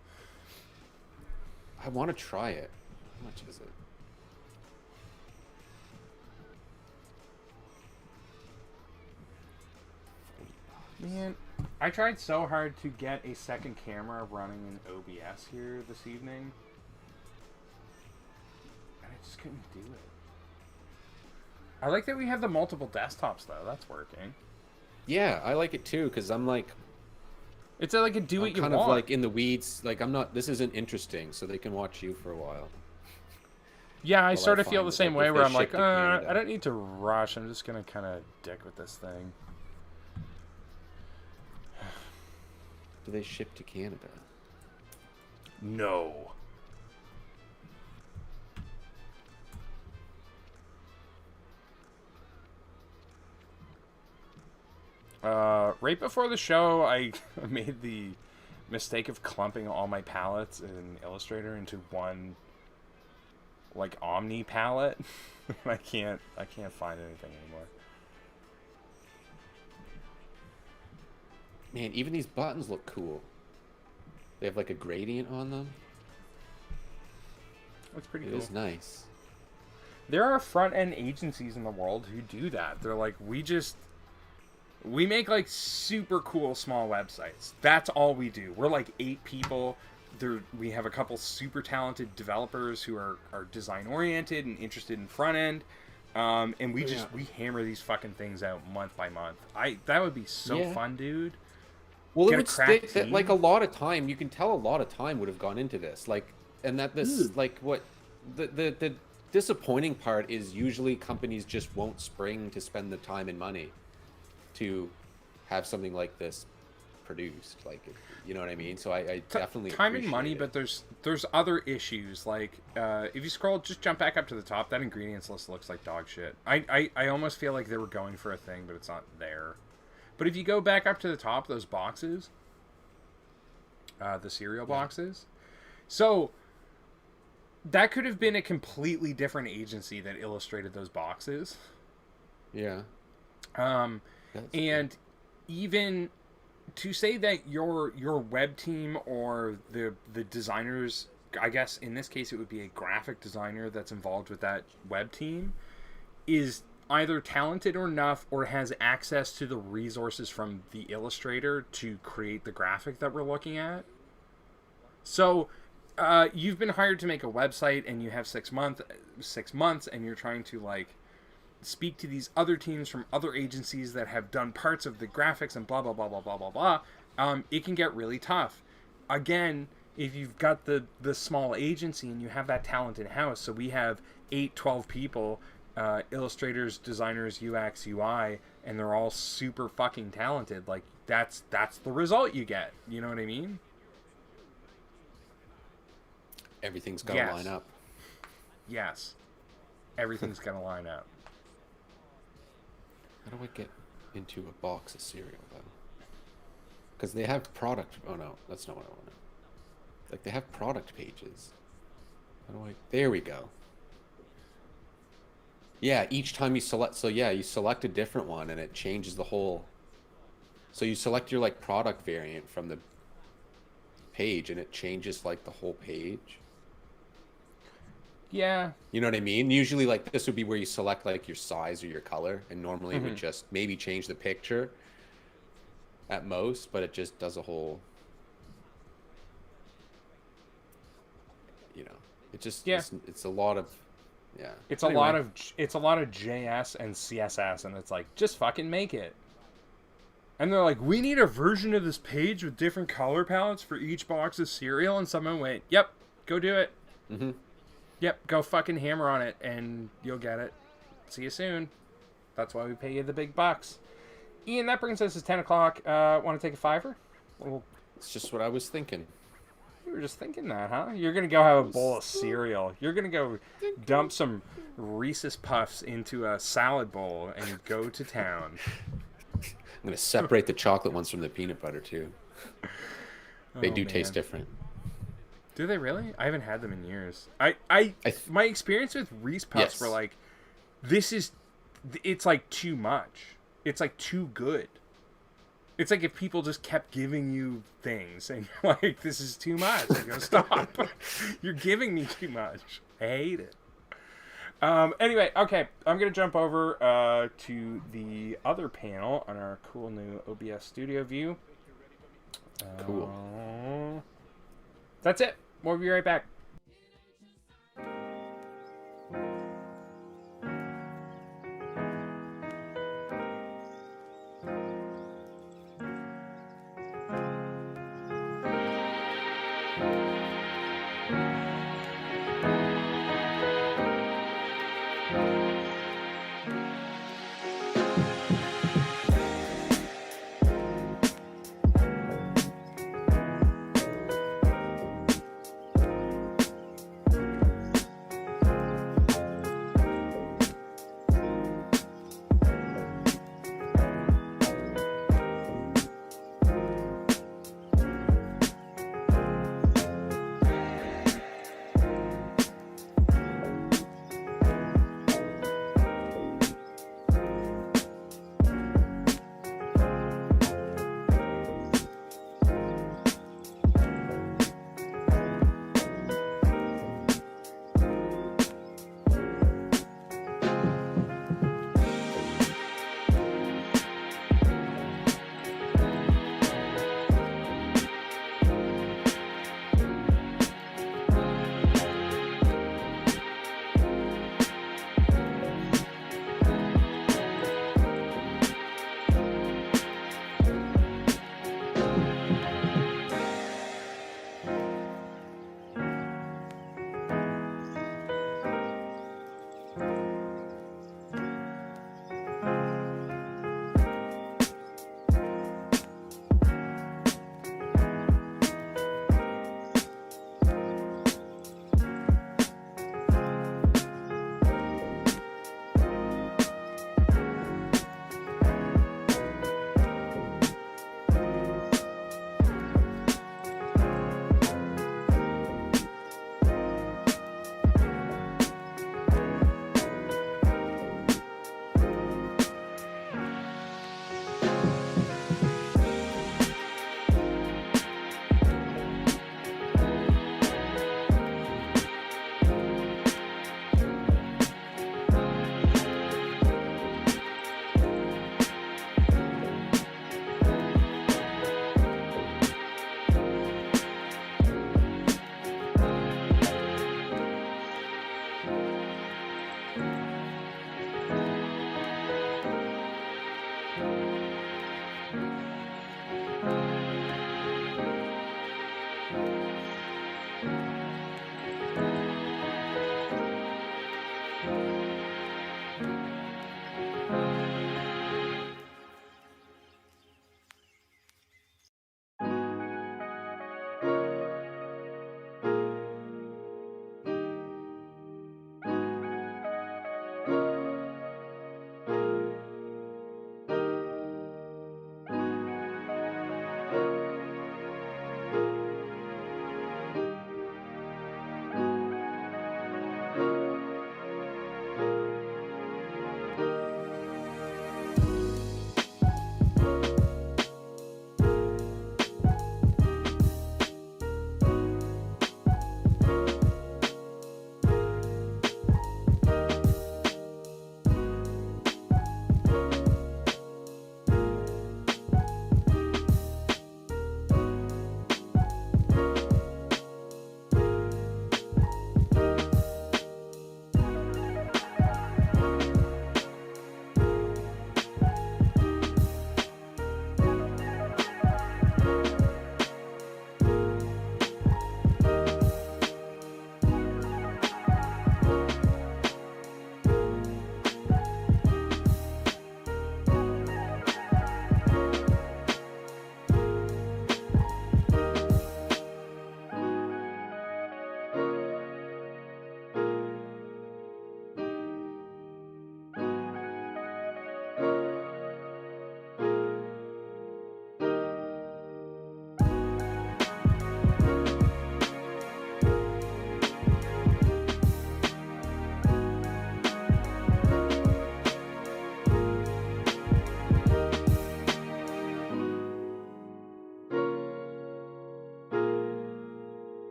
I want to try it. How much is it? Man, I tried so hard to get a second camera running in OBS here this evening, and I just couldn't do it. I like that we have the multiple desktops, though. That's working. Yeah, I like it too, because I'm like... It's like a do what you want. kind of like in the weeds. Like, I'm not... This isn't interesting, so they can watch you for a while. Yeah, I sort of feel the same way, where I'm like, I don't need to rush. I'm just going to kind of dick with this thing. Do they ship to Canada? No. Right before the show, I made the mistake of clumping all my palettes in Illustrator into one, like, Omni palette. I can't find anything anymore. Man, even these buttons look cool. They have like a gradient on them. Looks pretty It cool. is nice. There are front-end agencies in the world who do that. They're like, we make like super cool small websites. That's all we do. We're like 8 people. We have a couple super talented developers who are design oriented and interested in front end. And we hammer these fucking things out month by month. That would be so fun, dude. Well, Get it would stick that, like, a lot of time. You can tell a lot of time would have gone into this. Like, and that this like what the disappointing part is usually companies just won't spring to spend the time and money to have something like this produced. Like, you know what I mean? So I definitely time and money, but there's other issues. Like, if you scroll, just jump back up to the top. That ingredients list looks like dog shit. I almost feel like they were going for a thing, but it's not there. But if you go back up to the top, those boxes, the cereal boxes, so that could have been a completely different agency that illustrated those boxes. Yeah. And even to say that your web team or the designers, I guess in this case it would be a graphic designer that's involved with that web team, is either talented enough or has access to the resources from the illustrator to create the graphic that we're looking at. So you've been hired to make a website and you have 6 months and you're trying to like speak to these other teams from other agencies that have done parts of the graphics and blah blah blah blah blah blah blah. It can get really tough. Again, if you've got the small agency and you have that talent in house, so we have 12 people, illustrators, designers, UX, UI, and they're all super fucking talented. Like, that's the result you get. You know what I mean? Everything's got to line up. Yes. Everything's got to line up. How do I get into a box of cereal, though? Because they have product... Oh, no. That's not what I wanted. Like, they have product pages. How do I... There we go. Yeah, each time you select... So, yeah, you select a different one, and it changes the whole... So you select your, like, product variant from the page, and it changes, like, the whole page. Yeah. You know what I mean? Usually, like, this would be where you select, like, your size or your color, and normally it would just maybe change the picture at most, but it just does a whole... You know, it just... Yeah. It's a lot of... Yeah. It's a lot of JS and CSS, and it's like, just fucking make it. And they're like, we need a version of this page with different color palettes for each box of cereal, and someone went, yep, go do it. Mm-hmm. Yep, go fucking hammer on it, and you'll get it. See you soon. That's why we pay you the big bucks. Ian, that brings us to 10 o'clock. Want to take a $5? Well, it's just what I was thinking. You were just thinking that, huh? You're going to go have a bowl of cereal. You're going to go dump some Reese's Puffs into a salad bowl and go to town. I'm going to separate the chocolate ones from the peanut butter, too. They do taste different. Do they really? I haven't had them in years. My experience with Reese Puffs were like, it's like too much. It's like too good. It's like if people just kept giving you things and you're like, this is too much. I go, stop. You're giving me too much. I hate it. Anyway, okay. I'm going to jump over to the other panel on our cool new OBS studio view. Cool. That's it. We'll be right back.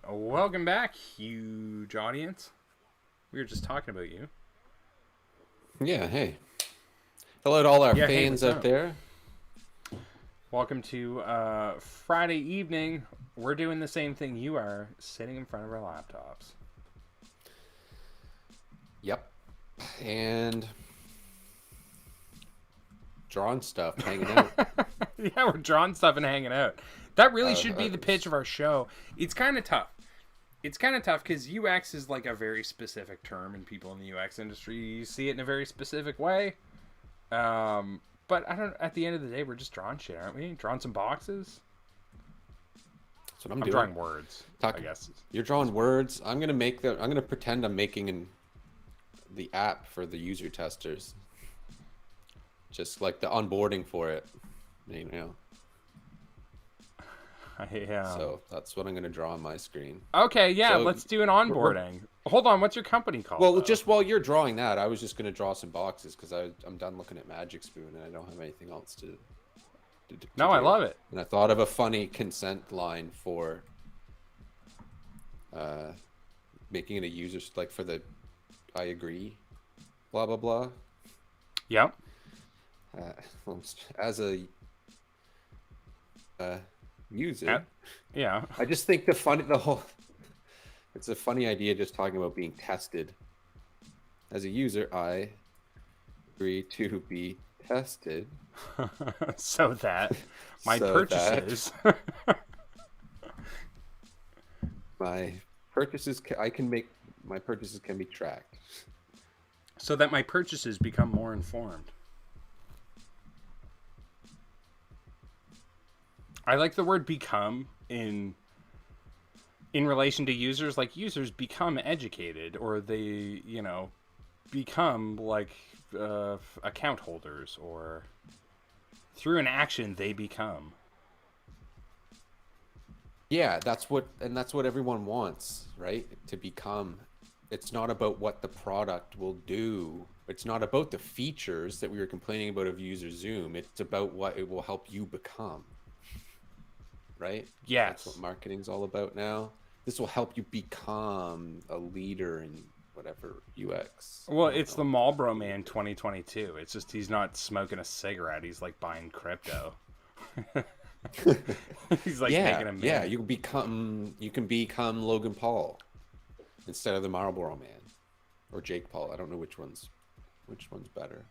Welcome back, huge audience. We were just talking about you. Yeah, hey. Hello to all our Yeah, fans hey, out there. Welcome to Friday evening. We're doing the same thing you are, sitting in front of our laptops. Yep. And drawing stuff, hanging out. Yeah, we're drawing stuff and hanging out. That really should be the pitch of our show. It's kind of tough. It's kind of tough because UX is like a very specific term, and people in the UX industry see it in a very specific way. But I don't. At the end of the day, we're just drawing shit, aren't we? Drawing some boxes. That's what I'm doing. Drawing words. I guess you're drawing words. I'm gonna pretend I'm making the app for the user testers. Just like the onboarding for it, you know. Yeah. So that's what I'm gonna draw on my screen. Okay, yeah, So, let's do an onboarding. Hold on, what's your company called? Well, just while you're drawing that, I was just gonna draw some boxes because I'm done looking at Magic Spoon and I don't have anything else to No, I love it. And I thought of a funny consent line for making it a user, like for the I agree, blah blah blah. Yep. As a user, yeah, I just think it's a funny idea just talking about being tested. As a user, I agree to be tested so that my purchases my purchases can be tracked, so that my purchases become more informed. I like the word become in relation to users. Like, users become educated, or they, become like account holders or Through an action, they become. Yeah, that's what everyone wants, right? To become. It's not about what the product will do. It's not about the features that we were complaining about of user Zoom. It's about what it will help you become. Right? Yes. That's what marketing's all about now. This will help you become a leader in whatever UX. Well, it's the Marlboro Man 2022. It's just he's not smoking a cigarette. He's like buying crypto. He's like making a million. Yeah, you can become Logan Paul instead of the Marlboro Man or Jake Paul. I don't know which one's better.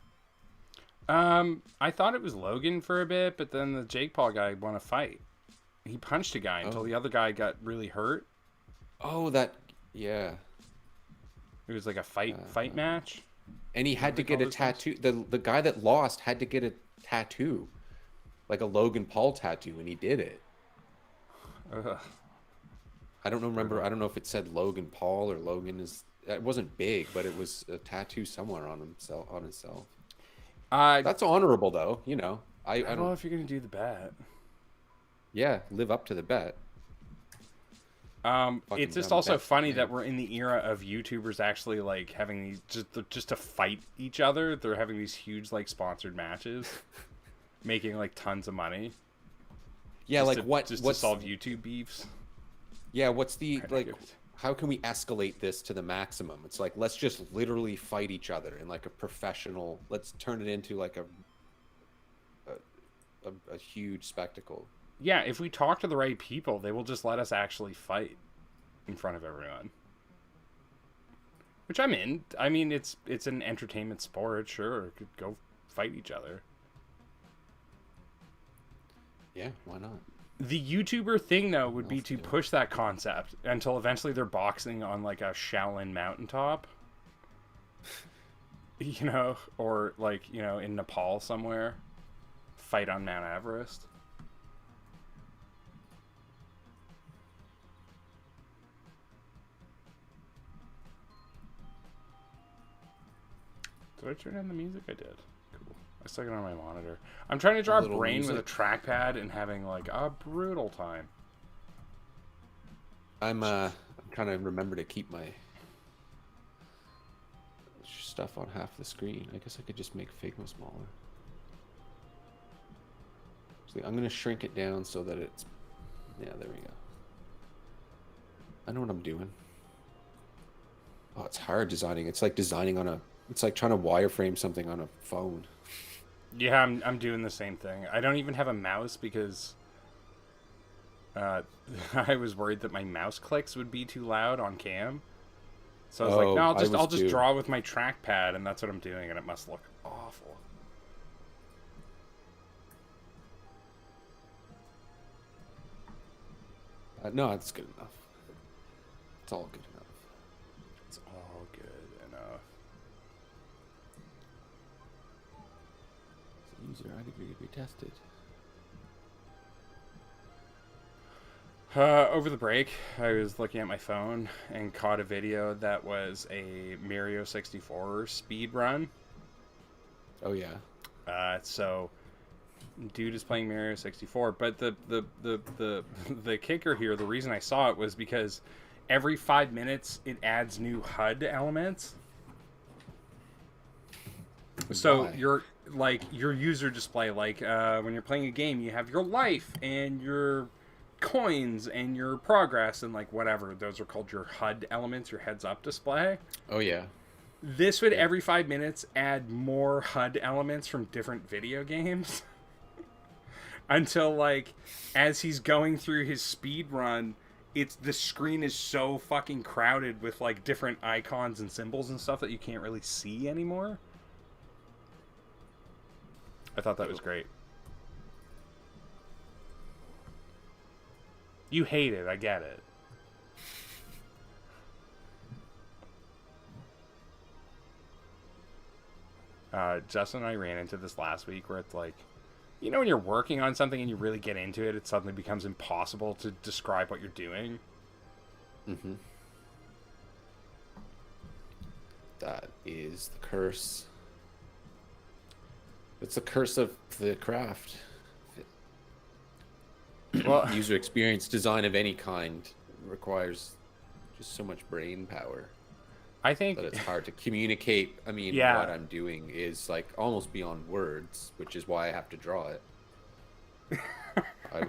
I thought it was Logan for a bit, but then the Jake Paul guy won a fight. He punched a guy until the other guy got really hurt. Oh, yeah. It was like a fight match. And he had to get a tattoo. The guy that lost had to get a tattoo. Like a Logan Paul tattoo, and he did it. Ugh. I don't know if it said Logan Paul or Logan is. It wasn't big, but it was a tattoo somewhere on himself. That's honorable, though. You know, I don't know if you're gonna do the bet. Yeah, live up to the bet. It's just also funny that we're in the era of YouTubers actually like having these just to fight each other. They're having these huge like sponsored matches, making like tons of money. Yeah, like to solve YouTube beefs. Yeah, what's the like? How can we escalate this to the maximum? It's like let's just literally fight each other in like a professional. Let's turn it into like a huge spectacle. Yeah, if we talk to the right people, they will just let us actually fight in front of everyone. Which I'm in. I mean, it's an entertainment sport, sure. Could go fight each other. Yeah, why not? The YouTuber thing, though, would be to push that concept until eventually they're boxing on, like, a Shaolin mountaintop. You know? Or, like, you know, in Nepal somewhere. Fight on Mount Everest. Did I turn on the music? I did. Cool. I stuck it on my monitor. I'm trying to draw a brain with a trackpad and having like a brutal time. I'm trying to remember to keep my stuff on half the screen. I guess I could just make Figma smaller. So I'm gonna shrink it down so that it's there we go. I know what I'm doing. Oh, it's hard designing. It's like designing on it's like trying to wireframe something on a phone. Yeah, I'm doing the same thing. I don't even have a mouse because I was worried that my mouse clicks would be too loud on cam. So I was like, no, I'll just draw with my trackpad, and that's what I'm doing, and it must look awful. No, it's good enough. It's all good enough. It's all good enough. User ID to be tested. Over the break, I was looking at my phone and caught a video that was a Mario 64 speed run. Oh yeah. So, dude is playing Mario 64, but the kicker here, the reason I saw it was because every 5 minutes it adds new HUD elements. So your user display, like when you're playing a game, you have your life and your coins and your progress and like whatever. Those are called your HUD elements, your heads up display. Oh yeah. This would every 5 minutes add more HUD elements from different video games. Until like as he's going through his speed run, the screen is so fucking crowded with like different icons and symbols and stuff that you can't really see anymore. I thought that was great. You hate it, I get it. Justin and I ran into this last week where it's like, you know when you're working on something and you really get into it, it suddenly becomes impossible to describe what you're doing? Mm-hmm. That is the curse. It's the curse of the craft. Well, user experience design of any kind requires just so much brain power. I think that it's hard to communicate. I mean, yeah. what I'm doing is like almost beyond words, which is why I have to draw it.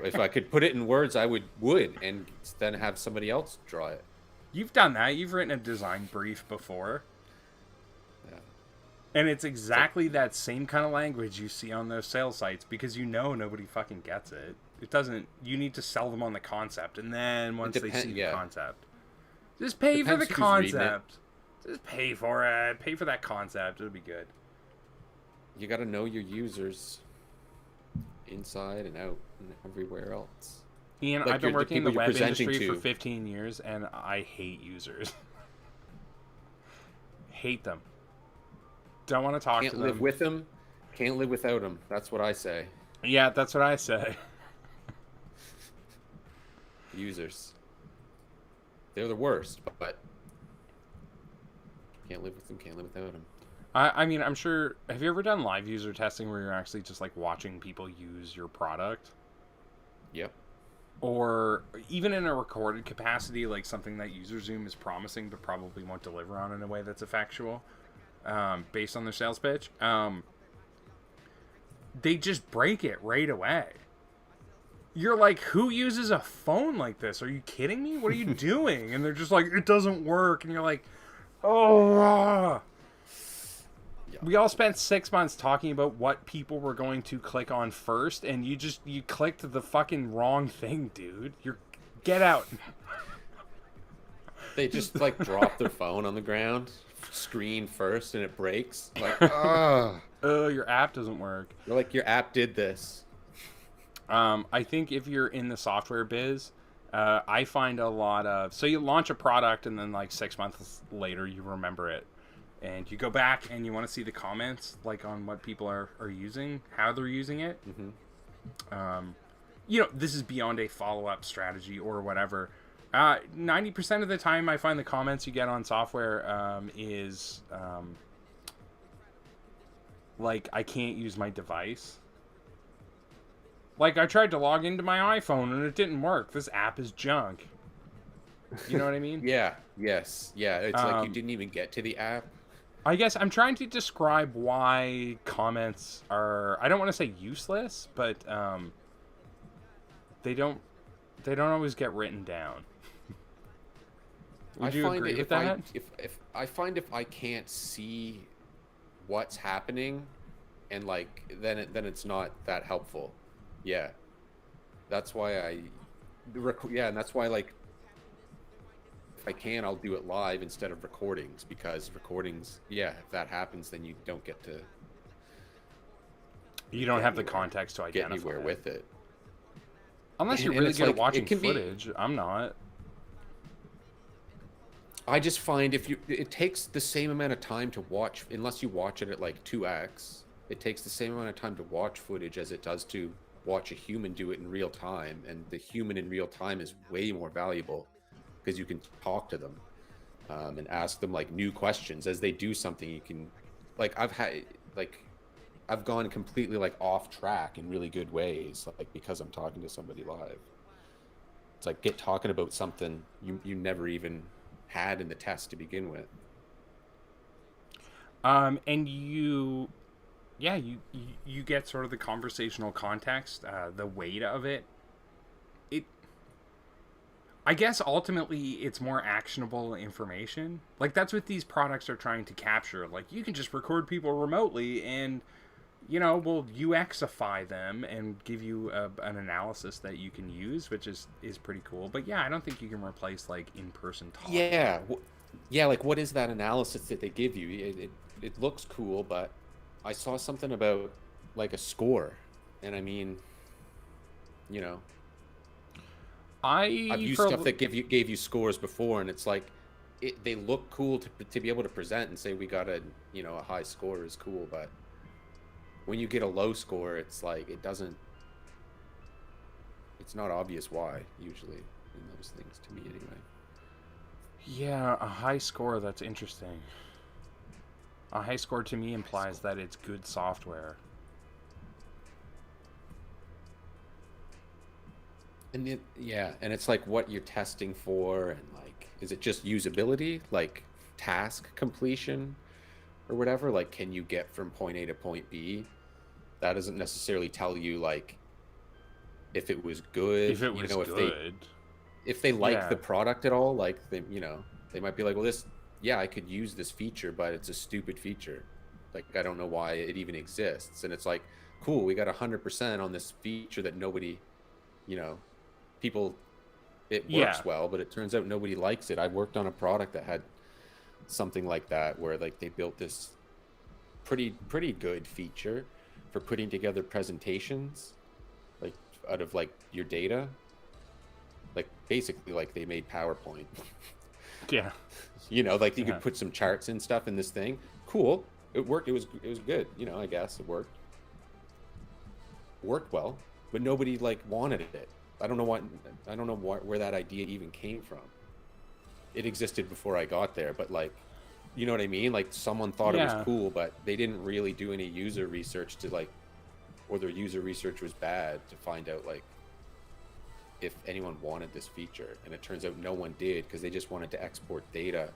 If I could put it in words, I would, and then have somebody else draw it. You've done that. You've written a design brief before. Yeah. And it's exactly that same kind of language you see on those sales sites because you know nobody fucking gets it. It doesn't. You need to sell them on the concept, and then once they see the concept, just pay for the concept. Just pay for it. Pay for that concept. It'll be good. You got to know your users inside and out and everywhere else. Ian, like I've been working in the web industry for 15 years, and I hate users. Hate them. Don't want to talk to them. Can't live with them. Can't live without them. That's what I say. Yeah, that's what I say. Users. They're the worst, but can't live with them, can't live without them. I mean, I'm sure... Have you ever done live user testing where you're actually just, like, watching people use your product? Yep. Or even in a recorded capacity, like something that UserZoom is promising but probably won't deliver on in a way that's effectual, based on their sales pitch. They just break it right away. You're like, who uses a phone like this? Are you kidding me? What are you doing? And they're just like, it doesn't work. And you're like, oh. Yeah. We all spent 6 months talking about what people were going to click on first, and you clicked the fucking wrong thing, dude. Get out. They just like drop their phone on the ground, screen first, and it breaks. Like, oh, your app doesn't work. You're like, your app did this. I think if you're in the software biz, I find a lot of... So you launch a product, and then like 6 months later, you remember it. And you go back, and you want to see the comments, like on what people are using, how they're using it. Mm-hmm. You know, this is beyond a follow-up strategy or whatever. 90% of the time, I find the comments you get on software is... like, I can't use my device. Like, I tried to log into my iPhone and it didn't work. This app is junk. You know what I mean? Yeah. Yes. Yeah. It's like you didn't even get to the app. I guess I'm trying to describe why comments are... I don't want to say useless, but they don't always get written down. Would you agree with that? If I can't see what's happening, and like then it's not that helpful. Yeah, that's why and that's why, like, if I can, I'll do it live instead of recordings, because recordings, if that happens, then you don't get to. You don't have the context to identify get anywhere with it. Unless you're really good at watching footage. I'm not. I just find it takes the same amount of time to watch, unless you watch it at like 2x. It takes the same amount of time to watch footage as it does to watch a human do it in real time, and the human in real time is way more valuable because you can talk to them and ask them like new questions as they do something. You can, like, I've gone completely like off track in really good ways, like because I'm talking to somebody live. It's like talking about something you never even had in the test to begin with. And you get sort of the conversational context, the weight of it. I guess ultimately it's more actionable information. Like, that's what these products are trying to capture. Like, you can just record people remotely and, you know, we'll UXify them and give you an analysis that you can use, which is pretty cool. But yeah, I don't think you can replace like in-person talk. Yeah. Yeah, like, what is that analysis that they give you? It looks cool, but I saw something about like a score, and I mean, you know, I've used stuff that gave you scores before, and it's like they look cool to be able to present and say we got a high score is cool, but when you get a low score, it's like it's not obvious why usually in those things, to me anyway. Yeah, a high score, that's interesting. A high score to me implies that it's good software. Yeah, and it's like what you're testing for, and like, is it just usability, like task completion or whatever? Like, can you get from point A to point B? That doesn't necessarily tell you like if it was good. If it was good, if they like Yeah. the product at all, like they might be like, well, I could use this feature, but it's a stupid feature. Like, I don't know why it even exists. And it's like, cool, we got 100% on this feature that nobody, people, it works well, but it turns out nobody likes it. I worked on a product that had something like that, where like they built this pretty good feature for putting together presentations, like out of like your data. Like basically like they made PowerPoint. Yeah. Like you could put some charts and stuff in this thing. Cool. It worked. It was good. I guess it worked. Worked well, but nobody like wanted it. I don't know where that idea even came from. It existed before I got there, but like, you know what I mean? Like someone thought it was cool, but they didn't really do any user research or their user research was bad to find out like if anyone wanted this feature. And it turns out no one did, because they just wanted to export data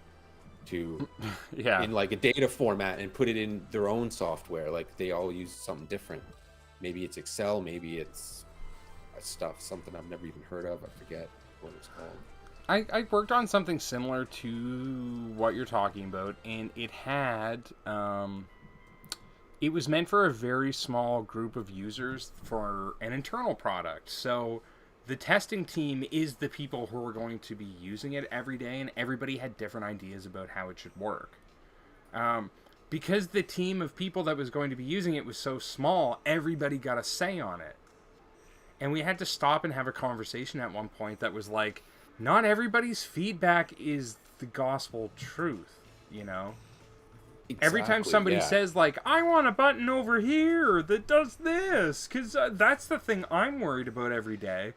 to in like a data format and put it in their own software. Like they all use something different. Maybe it's Excel, maybe it's something I've never even heard of. I forget what it's called. I worked on something similar to what you're talking about, and it had it was meant for a very small group of users for an internal product. So the testing team is the people who are going to be using it every day, and everybody had different ideas about how it should work. Because the team of people that was going to be using it was so small, everybody got a say on it. And we had to stop and have a conversation at one point that was like, not everybody's feedback is the gospel truth, Exactly, every time somebody says like, I want a button over here that does this, because that's the thing I'm worried about every day.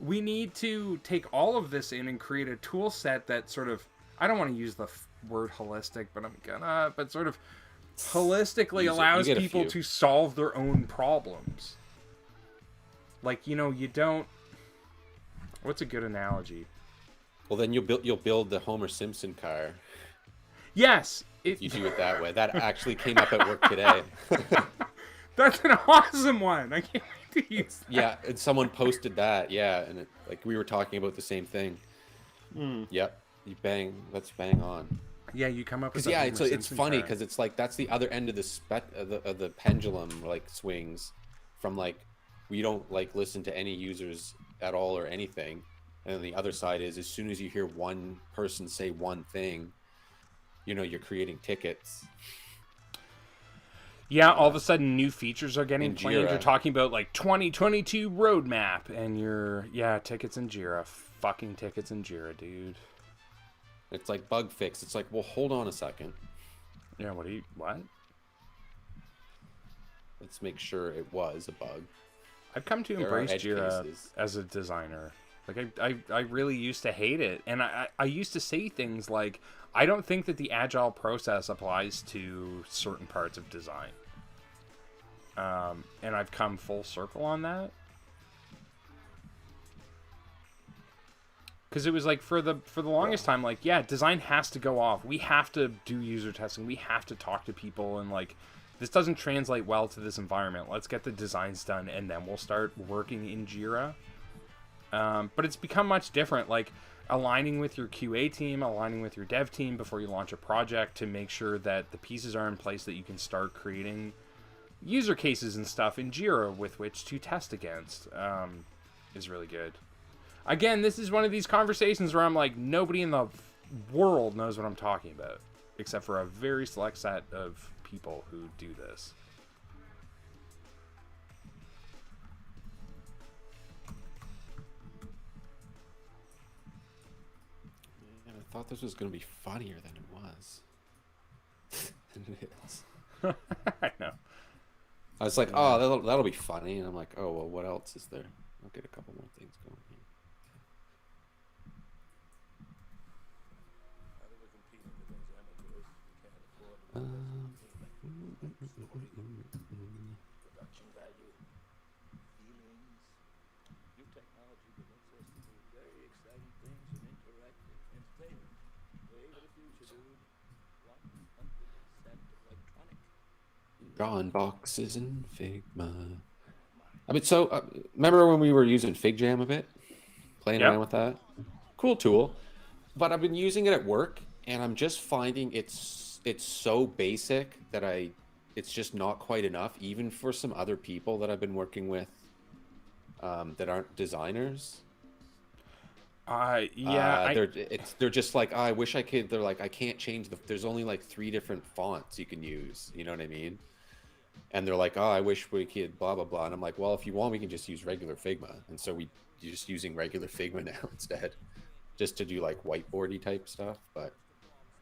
We need to take all of this in and create a tool set that sort of, I don't want to use the word holistic, but but sort of holistically allows people to solve their own problems. Like, you don't, what's a good analogy? Well, then you'll build the Homer Simpson car. Yes. You do it that way. That actually came up at work today. That's an awesome one. I can't wait to use that. Yeah, and someone posted that. Yeah, and we were talking about the same thing. Yep. That's bang on. Yeah, you come up with. Yeah, it's funny because it's like that's the other end of the pendulum like swings from like we don't like listen to any users at all or anything, and then the other side is as soon as you hear one person say one thing, you're creating tickets. Yeah, all of a sudden new features are getting planned. You're talking about like 2022 roadmap, and tickets in Jira, fucking tickets in Jira, dude. It's like bug fix. It's like, well, hold on a second. Yeah, what? Let's make sure it was a bug. I've come to embrace Jira as a designer. Like I really used to hate it, and I used to say things like, I don't think that the agile process applies to certain parts of design. And I've come full circle on that. Because it was like for the longest time, like, yeah, design has to go off. We have to do user testing. We have to talk to people, and like, this doesn't translate well to this environment. Let's get the designs done, and then we'll start working in Jira. But it's become much different, like aligning with your QA team, aligning with your dev team before you launch a project to make sure that the pieces are in place that you can start creating user cases and stuff in Jira with which to test against is really good. Again, this is one of these conversations where I'm like, nobody in the world knows what I'm talking about, except for a very select set of people who do this. Man, I thought this was going to be funnier than it was. And it is. I know. I was like, oh, that'll be funny. And I'm like, oh, well, what else is there? I'll get a couple more things going here. Production value, feelings, new technology that makes Drawing boxes in Figma. I mean, so remember when we were using FigJam a bit, playing around with that? Cool tool, but I've been using it at work, and I'm just finding it's so basic that it's just not quite enough, even for some other people that I've been working with that aren't designers. They're just like, oh, I wish I could. They're like, I can't change there's only like 3 different fonts you can use. You know what I mean? And they're like, oh, I wish we could blah, blah, blah. And I'm like, well, if you want, we can just use regular Figma. And so you're just using regular Figma now instead, just to do like whiteboardy type stuff. But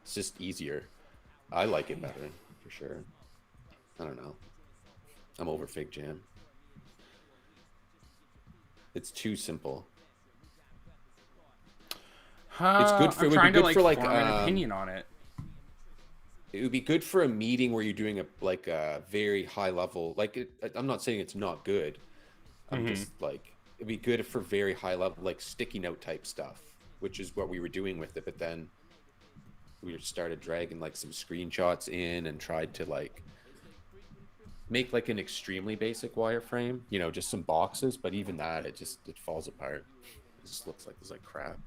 it's just easier. I like it better for sure. I don't know. I'm over FigJam. It's too simple. It's good for. I'm trying to like form an opinion on it. It would be good for a meeting where you're doing a very high level. I'm not saying it's not good. I'm just like, it'd be good for very high level, like sticky note type stuff, which is what we were doing with it. But then we started dragging like some screenshots in and tried to like make like an extremely basic wireframe, just some boxes. But even that, it falls apart. It just looks like it's like crap.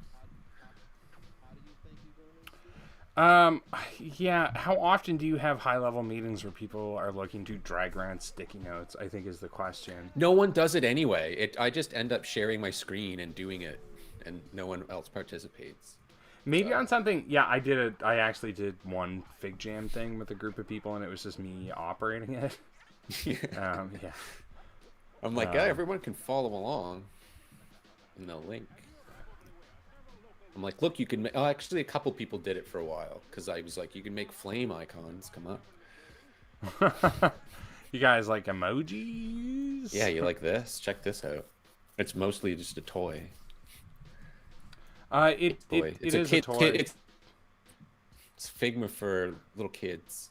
Yeah, how often do you have high-level meetings where people are looking to drag around sticky notes, I think is the question. No one does it anyway. I just end up sharing my screen and doing it, and no one else participates. Maybe on something, yeah, I actually did one FigJam thing with a group of people, and it was just me operating it. Yeah. I'm like, everyone can follow along in the link. I'm like, look, you can actually, a couple people did it for a while, because I was like, you can make flame icons come up. You guys like emojis? Yeah, you like this? Check this out. It's mostly just a toy. It is a toy. It's Figma for little kids.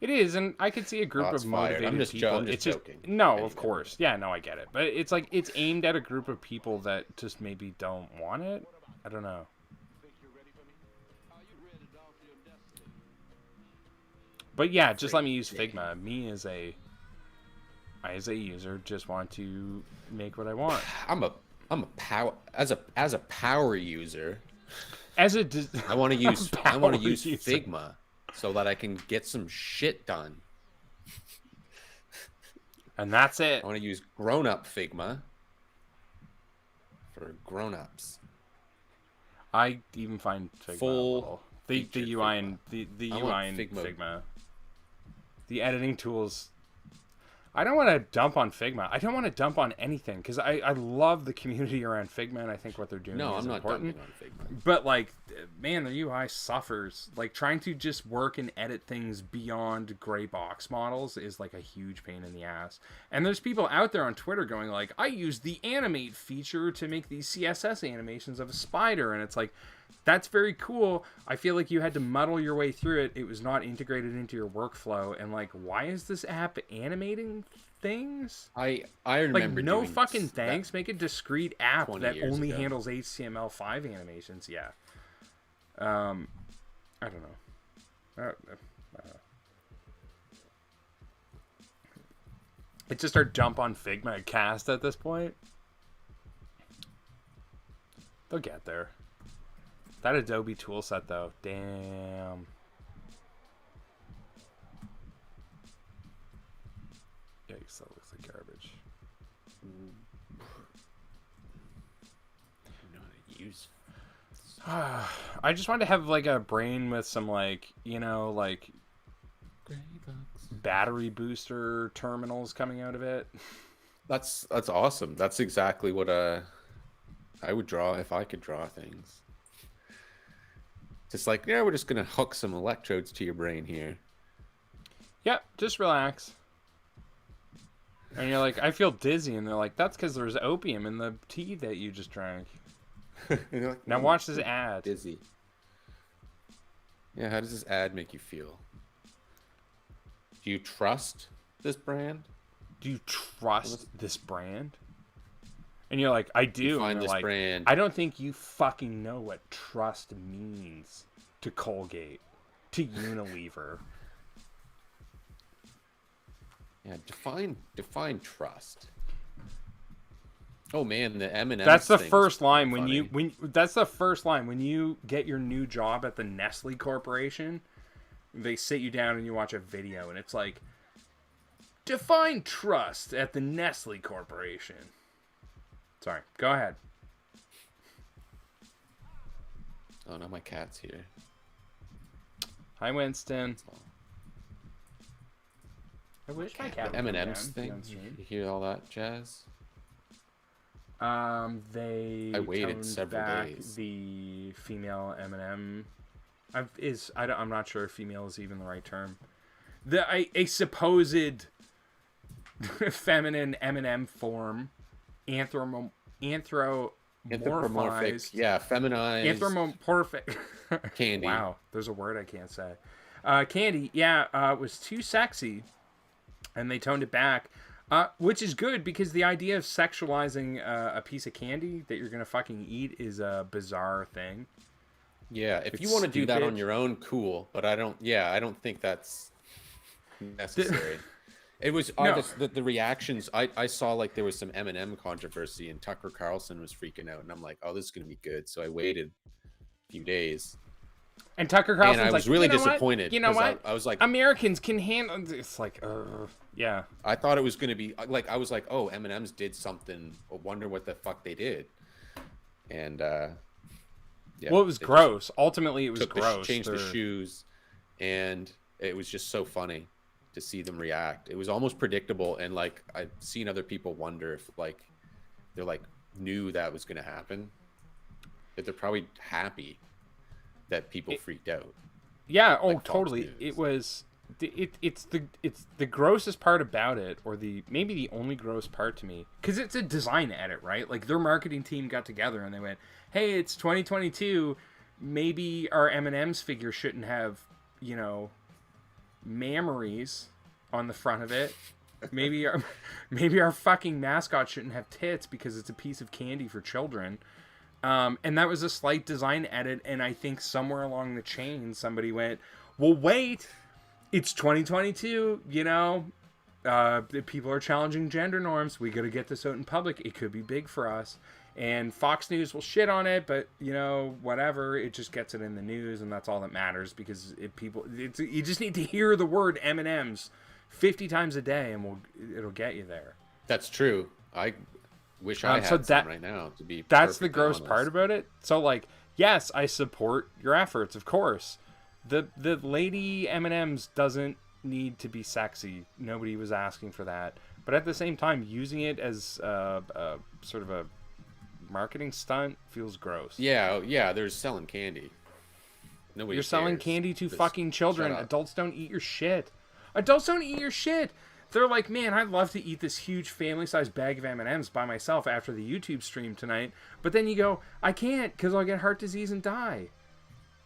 It is, and I could see a group of motivated people. I'm just joking. No, of course. Yeah, no, I get it. But it's like, it's aimed at a group of people that just maybe don't want it. I don't know. But yeah, just let me use Figma. Me as a user just want to make what I want. I'm a power as a power user. I want to use Figma so that I can get some shit done. And that's it. I want to use grown-up Figma for grown-ups. I even find Figma the UI and the UI in Figma. The editing tools. I don't want to dump on Figma. I don't want to dump on anything because I love the community around Figma, and I think what they're doing is important. Dumping on Figma. But like, man, the UI suffers. Like, trying to just work and edit things beyond gray box models is like a huge pain in the ass. And there's people out there on Twitter going like, I use the animate feature to make these CSS animations of a spider, and it's like, that's very cool. I feel like you had to muddle your way through it. It was not integrated into your workflow. And like, why is this app animating things? I remember like, no doing fucking thanks. Make a discrete app that only ago. handles HTML5 animations. Yeah. I don't know. It's just our jump on Figma cast at this point. They'll get there. That Adobe tool set though, damn. Yikes, that looks like garbage. Use. I just wanted to have like a brain with some like, like battery booster terminals coming out of it. That's awesome. That's exactly what I would draw if I could draw things. Just like, yeah, we're just gonna hook some electrodes to your brain here. Yep, just relax. And you're like, I feel dizzy, and they're like, that's because there's opium in the tea that you just drank. Like, now watch this ad. Dizzy. Yeah, how does this ad make you feel? Do you trust this brand? Do you trust this brand? And you're like, I do. find and they're this like, brand. I don't think you fucking know what trust means to Colgate, to Unilever. Yeah, define trust. Oh man, the M&M. That's the first line when you get your new job at the Nestle Corporation. They sit you down and you watch a video, and it's like, define trust at the Nestle Corporation. Sorry, go ahead. Oh no, my cat's here. Hi, Winston. I wish my cat The would come M&M's down, thing. be on stream. You hear all that jazz? I waited toned several back days. the female M&M. I'm not sure if female is even the right term. A supposed feminine M&M form, anthropomorphized. Yeah, feminized. Anthropomorphic. Candy. Wow, there's a word I can't say. Candy, was too sexy, and they toned it back. Which is good because the idea of sexualizing a piece of candy that you're gonna fucking eat is a bizarre thing. Yeah, if It's you want to do that on stupid. your own, cool. But I don't think that's necessary. It was No. the reactions. I saw like there was some M&M controversy, and Tucker Carlson was freaking out, and I'm like, oh, this is gonna be good. So I waited a few days. And Tucker Carlson's And I was like, really you know what? disappointed. You know 'cause what? I was like, Americans can handle. It's like, yeah. I thought it was gonna be like, I was like, oh, M&M's did something. I wonder what the fuck they did. And yeah, Well, it was gross. Ultimately, it was gross. Changed the shoes, and it was just so funny to see them react. It was almost predictable, and like I've seen other people wonder if like they're like knew that was gonna happen. That they're probably happy that people freaked out. Yeah. Oh, Like Fox totally. News. It was. It's the grossest part about it, or maybe the only gross part to me, because it's a design edit, right? Like their marketing team got together and they went, "Hey, it's 2022. Maybe our M&M's figure shouldn't have, mammaries on the front of it. Maybe our fucking mascot shouldn't have tits because it's a piece of candy for children." And that was a slight design edit, and I think somewhere along the chain somebody went, "Well, wait, it's 2022, people are challenging gender norms. We got to get this out in public. It could be big for us." And Fox News will shit on it, but whatever. It just gets it in the news, and that's all that matters, because you just need to hear the word M&M's 50 times a day, and it'll get you there. That's true. I wish I had some right now to be. That's the perfectly gross honest. part about it. So like, yes, I support your efforts, of course. The lady M&M's doesn't need to be sexy. Nobody was asking for that. But at the same time, using it as a sort of a marketing stunt feels gross. Yeah. There's selling candy. Nobody. You're selling cares. candy to Just fucking children. shut up. Adults don't eat your shit. Adults don't eat your shit. They're like, man, I'd love to eat this huge family-sized bag of M&M's by myself after the YouTube stream tonight. But then you go, I can't because I'll get heart disease and die.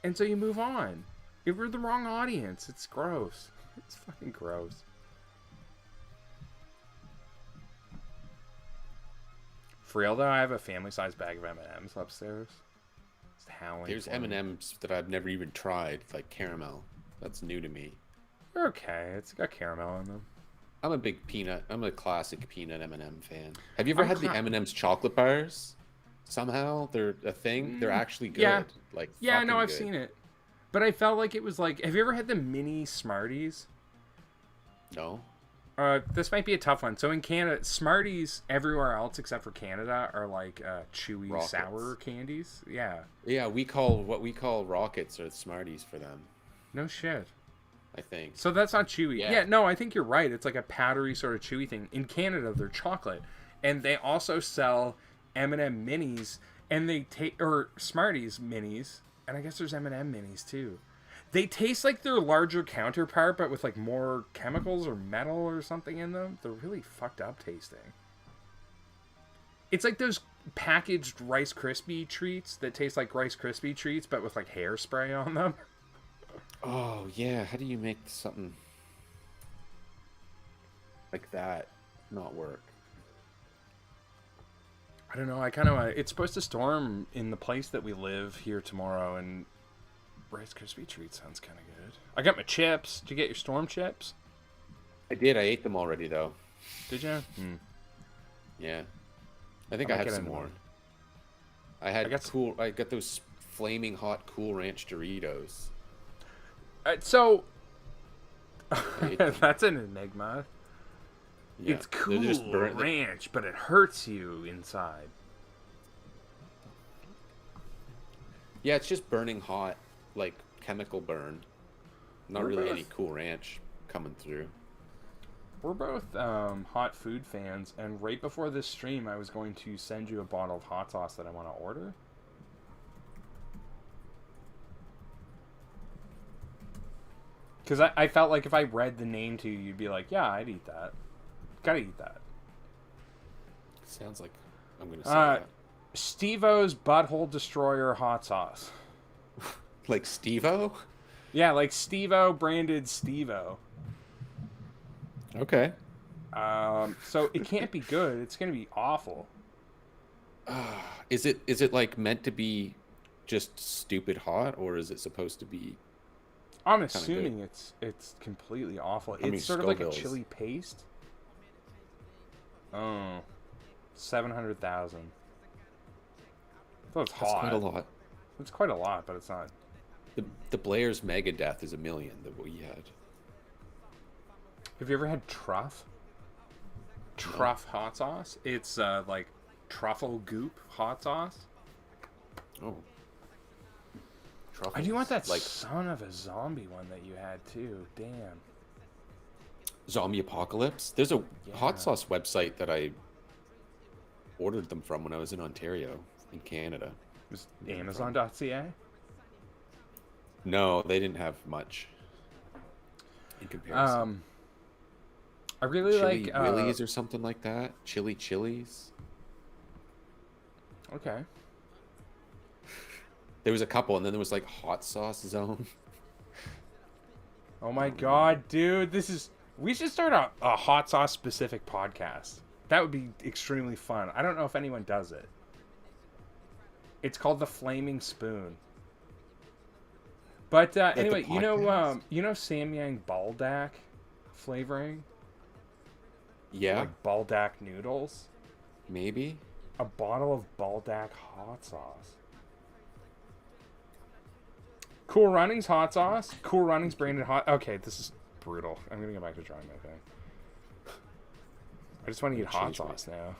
And so you move on. If we're the wrong audience, it's gross. It's fucking gross. For real, though, I have a family-sized bag of M&M's upstairs. It's howling. There's for me. M&M's that I've never even tried, like caramel. That's new to me. They're okay. It's got caramel in them. I'm a classic peanut M&M fan. Have you ever had the M&M's chocolate bars? Somehow they're a thing. They're actually good. Yeah. Like Yeah, no, fucking I've good. seen it. But I felt like it was like, have you ever had the mini Smarties? No. This might be a tough one. So in Canada, Smarties everywhere else except for Canada are like chewy, Rockets. sour candies. Yeah. Yeah, what we call rockets or Smarties for them, No shit. I think. So that's not chewy. Yeah. Yeah, no, I think you're right. It's like a powdery sort of chewy thing. In Canada, they're chocolate. And they also sell M&M minis, and they take, or Smarties minis, and I guess there's M&M minis too. They taste like their larger counterpart, but with like more chemicals or metal or something in them. They're really fucked up tasting. It's like those packaged Rice Krispie treats that taste like Rice Krispie treats, but with like hairspray on them. Oh yeah, how do you make something like that not work? I don't know. I kind of it's supposed to storm in the place that we live here tomorrow, and Rice Krispie treat sounds kind of good. I got my chips. Did you get your storm chips? I did. I ate them already though. Did you? Yeah. I think I had some more. I got those flaming hot Cool Ranch Doritos. So that's an enigma. Yeah, it's Cool Ranch, but it hurts you inside. Yeah, it's just burning hot, like chemical burn. Not really any Cool Ranch coming through. We're both hot food fans, and right before this stream, I was going to send you a bottle of hot sauce that I want to order. Because I felt like if I read the name to you, you'd be like, yeah, I'd eat that. Gotta eat that. Sounds like I'm gonna say that. Steve-O's Butthole Destroyer hot sauce. Like Steve-O? Yeah, like Steve-O branded Steve-O. Okay. So it can't be good. It's gonna be awful. Is it like meant to be just stupid hot, or is it supposed to be? I'm assuming it's completely awful. It's sort of like a chili paste. Oh, 700,000. So it's hot. That's quite a lot. It's quite a lot, but it's not. The Blair's Megadeth is $1 million that we had. Have you ever had truff? Truff hot sauce? It's like truffle goop hot sauce. Oh. Truffles. I do want that son of a zombie one that you had too. Damn. Zombie Apocalypse? There's a hot sauce website that I ordered them from when I was in Ontario, in Canada. Was Amazon.ca? No, they didn't have much in comparison. I really Chili like Willies or something like that. Chili Chilies. Okay. There was a couple, and then there was like Hot Sauce Zone. Oh my god, dude, we should start a hot sauce specific podcast. That would be extremely fun. I don't know if anyone does it. It's called the Flaming Spoon. But anyway, you know Samyang Baldak flavoring? Yeah. Like Baldak noodles? Maybe. A bottle of Baldak hot sauce. Cool Runnings hot sauce. Cool Runnings branded hot. Okay, this is brutal. I'm gonna go back to drawing my thing. I just want to eat hot sauce now.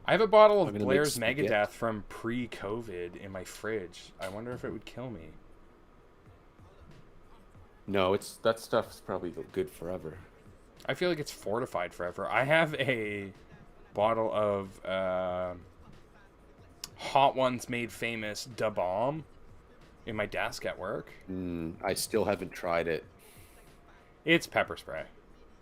I have a bottle of Blair's Megadeth from pre-COVID in my fridge. I wonder if it would kill me. No, that stuff's probably good forever. I feel like it's fortified forever. I have a bottle of Hot Ones Made Famous Da Bomb in my desk at work. I still haven't tried it. It's pepper spray.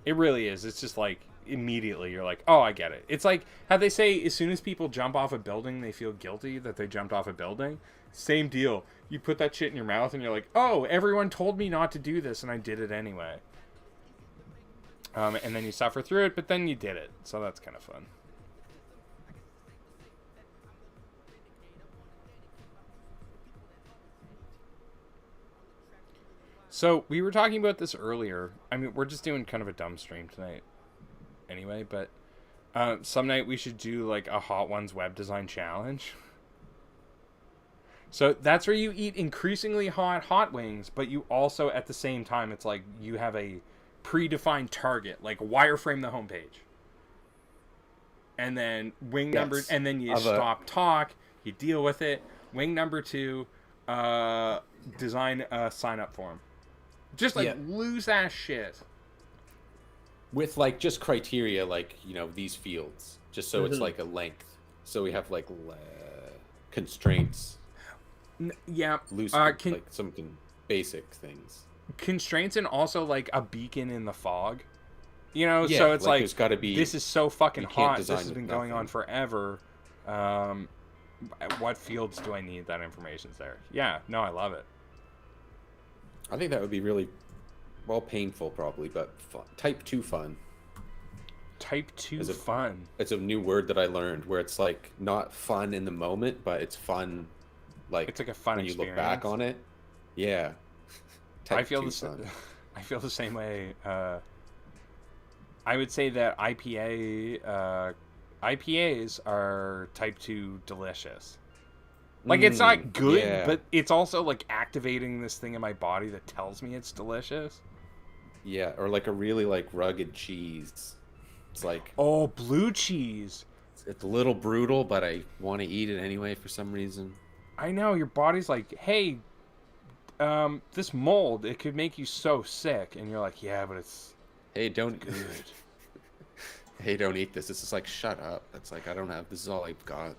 It really is. It's just like immediately you're like, oh, I get it. It's like how they say as soon as people jump off a building, they feel guilty that they jumped off a building. Same deal. You put that shit in your mouth and you're like, oh, everyone told me not to do this and I did it anyway. And then you suffer through it, but then you did it. So that's kind of fun. So we were talking about this earlier. I mean, we're just doing kind of a dumb stream tonight anyway, but some night we should do like a Hot Ones web design challenge. So that's where you eat increasingly hot wings, but you also at the same time, it's like you have a predefined target, like wireframe the homepage. And then wing number, and then you stop talk, you deal with it. Wing number 2, design a sign up form. Just like loose ass shit. With like just criteria, like, you know, these fields, just so it's like a length. So we have like constraints. Loose, like something basic things. Constraints and also like a beacon in the fog. You know, so it's like there's gotta be, this is so fucking hot. This has been going on forever. What fields do I need? That information's there. Yeah, no, I love it. I think that would be really, well, painful probably, but fun. Type 2 fun. Type 2 Is it fun. It's a new word that I learned where it's like not fun in the moment, but it's fun like It's like a fun when you look back on it. Yeah. I Type feel 2 the fun. I feel the same way. I would say that IPAs are type 2 delicious. Like, it's not good, yeah. but it's also like activating this thing in my body that tells me it's delicious. Yeah, or like a really like rugged cheese. It's like, oh, blue cheese. It's a little brutal, but I want to eat it anyway for some reason. I know, your body's like, hey, this mold, it could make you so sick, and you're like, yeah, but it's don't good. Hey, don't eat this. It's just like, shut up. It's like, I don't have, this is all I've got.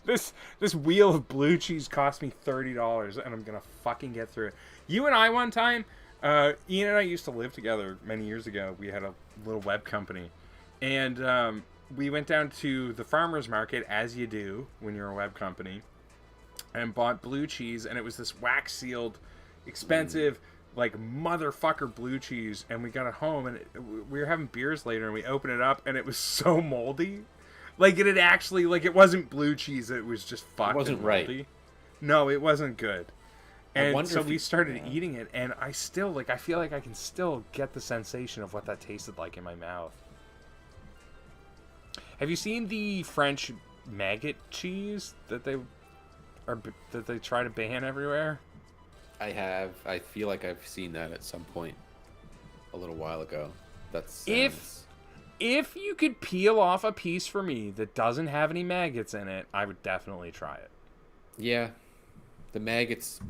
This wheel of blue cheese cost me $30, and I'm gonna fucking get through it. You and I one time, Ian and I used to live together many years ago. We had a little web company, and we went down to the farmer's market, as you do when you're a web company, and bought blue cheese, and it was this wax sealed, expensive, like motherfucker blue cheese, and we got it home, and we were having beers later, and we opened it up, and it was so moldy. Like, it had actually, like, it wasn't blue cheese, it was just fucking wasn't moldy. right. No, it wasn't good. And so we started yeah. eating it, and I still, like, I feel like I can still get the sensation of what that tasted like in my mouth. Have you seen the French maggot cheese that they try to ban everywhere? I have. I feel like I've seen that at some point a little while ago. That's if you could peel off a piece for me that doesn't have any maggots in it, I would definitely try it. Yeah. The maggots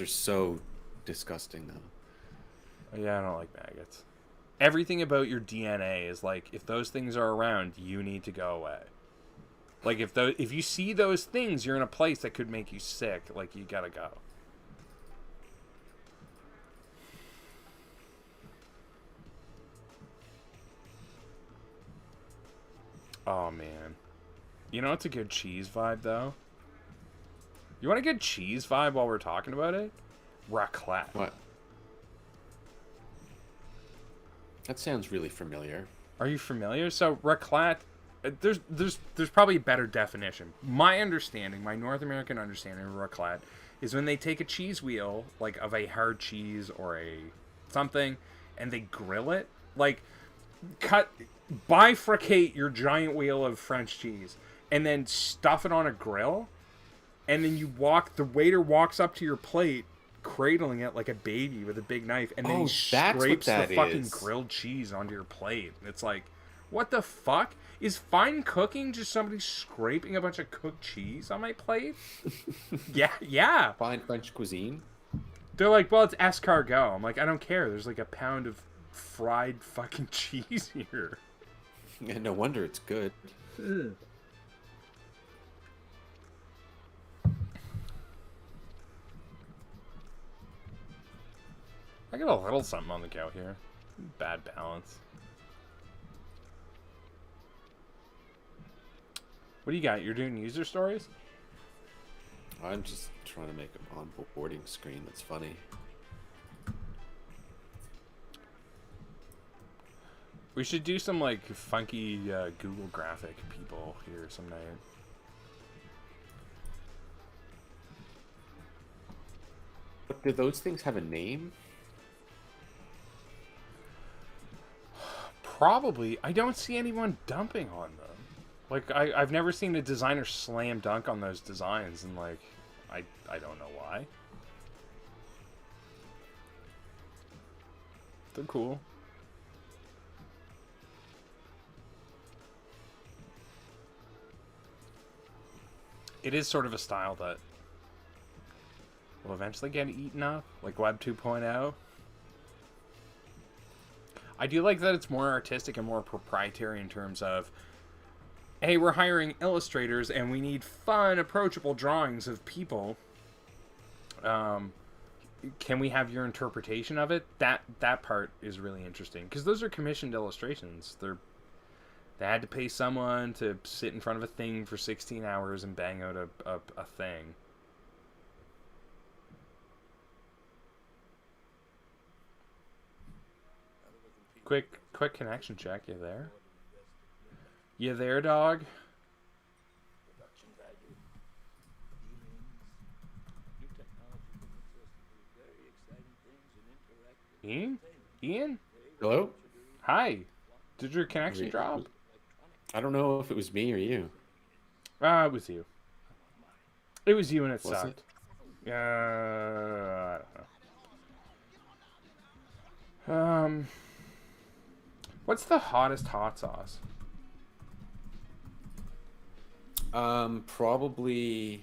are so disgusting though. Yeah, I don't like maggots. Everything about your DNA is like, if those things are around, you need to go away. Like, if you see those things, you're in a place that could make you sick, like, you gotta go. Oh, man. You know what's a good cheese vibe, though? You want a good cheese vibe while we're talking about it? Raclette. What? That sounds really familiar. Are you familiar? So, raclette, there's probably a better definition. My understanding, my North American understanding of raclette is when they take a cheese wheel, like of a hard cheese or a something, and they grill it. Like, bifurcate your giant wheel of French cheese and then stuff it on a grill, and then the waiter walks up to your plate cradling it like a baby with a big knife, and then he scrapes the fucking grilled cheese onto your plate. It's like, what the fuck? Is fine cooking just somebody scraping a bunch of cooked cheese on my plate? yeah. Fine French cuisine? They're like, well, it's escargot. I'm like, I don't care. There's like a pound of fried fucking cheese here. Yeah, no wonder it's good. Ugh. I got a little something on the go here. Bad balance. What do you got? You're doing user stories? I'm just trying to make an onboarding screen that's funny. We should do some, like, funky Google graphic people here some night. But do those things have a name? Probably. I don't see anyone dumping on them. Like, I've never seen a designer slam dunk on those designs, and, like, I don't know why. They're cool. It is sort of a style that will eventually get eaten up, like Web 2.0. I do like that it's more artistic and more proprietary in terms of, hey, we're hiring illustrators and we need fun, approachable drawings of people. Can we have your interpretation of it? That part is really interesting, because those are commissioned illustrations. They had to pay someone to sit in front of a thing for 16 hours and bang out a thing. Quick connection check. You there? You there, dog? Ian? Hello? Hi. Did your connection drop? I don't know if it was me or you. It was you. It was you and it Was sucked. I don't know. What's the hottest hot sauce? Probably.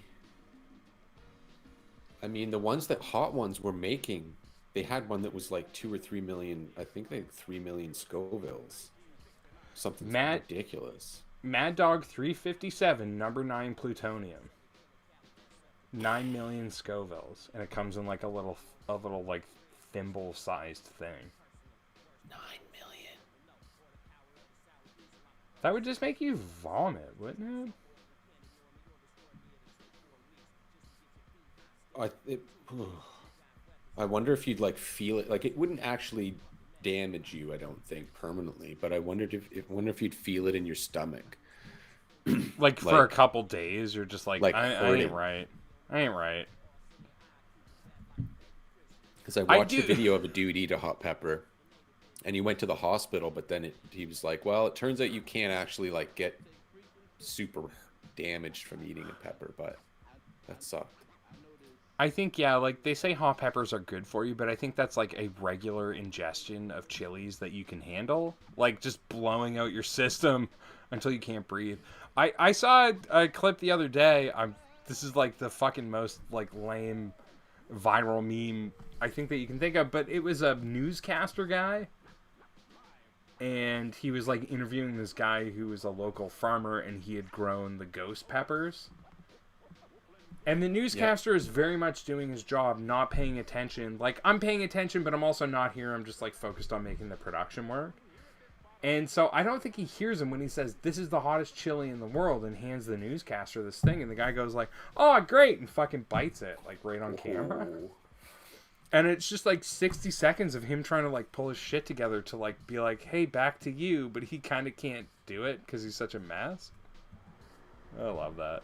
I mean, the ones that Hot Ones were making, they had one that was like 2 or 3 million. I think they had 3 million Scovilles. Something ridiculous. Mad Dog 357, number 9 plutonium. 9 million Scovilles, and it comes in like a little like thimble-sized thing. 9 million. That would just make you vomit, wouldn't it? I wonder if you'd like feel it. Like it wouldn't actually damage you, I don't think, permanently. But I wondered if you'd feel it in your stomach. like for a couple days, you're just like I ain't right. I ain't right. Because I watched a video of a dude eat a hot pepper, and he went to the hospital. But then he was like, "Well, it turns out you can't actually like get super damaged from eating a pepper." But that sucked. I think, yeah, like they say hot peppers are good for you, but I think that's like a regular ingestion of chilies that you can handle. Like just blowing out your system until you can't breathe. I saw a clip the other day. This is like the fucking most like lame viral meme I think that you can think of, but it was a newscaster guy. And he was like interviewing this guy who was a local farmer, and he had grown the ghost peppers. And the newscaster is very much doing his job, not paying attention. Like, I'm paying attention, but I'm also not here. I'm just, like, focused on making the production work. And so I don't think he hears him when he says, "This is the hottest chili in the world," and hands the newscaster this thing. And the guy goes like, "Oh, great," and fucking bites it, like, right on camera. And it's just, like, 60 seconds of him trying to, like, pull his shit together to, like, be like, "Hey, back to you." But he kind of can't do it because he's such a mess. I love that.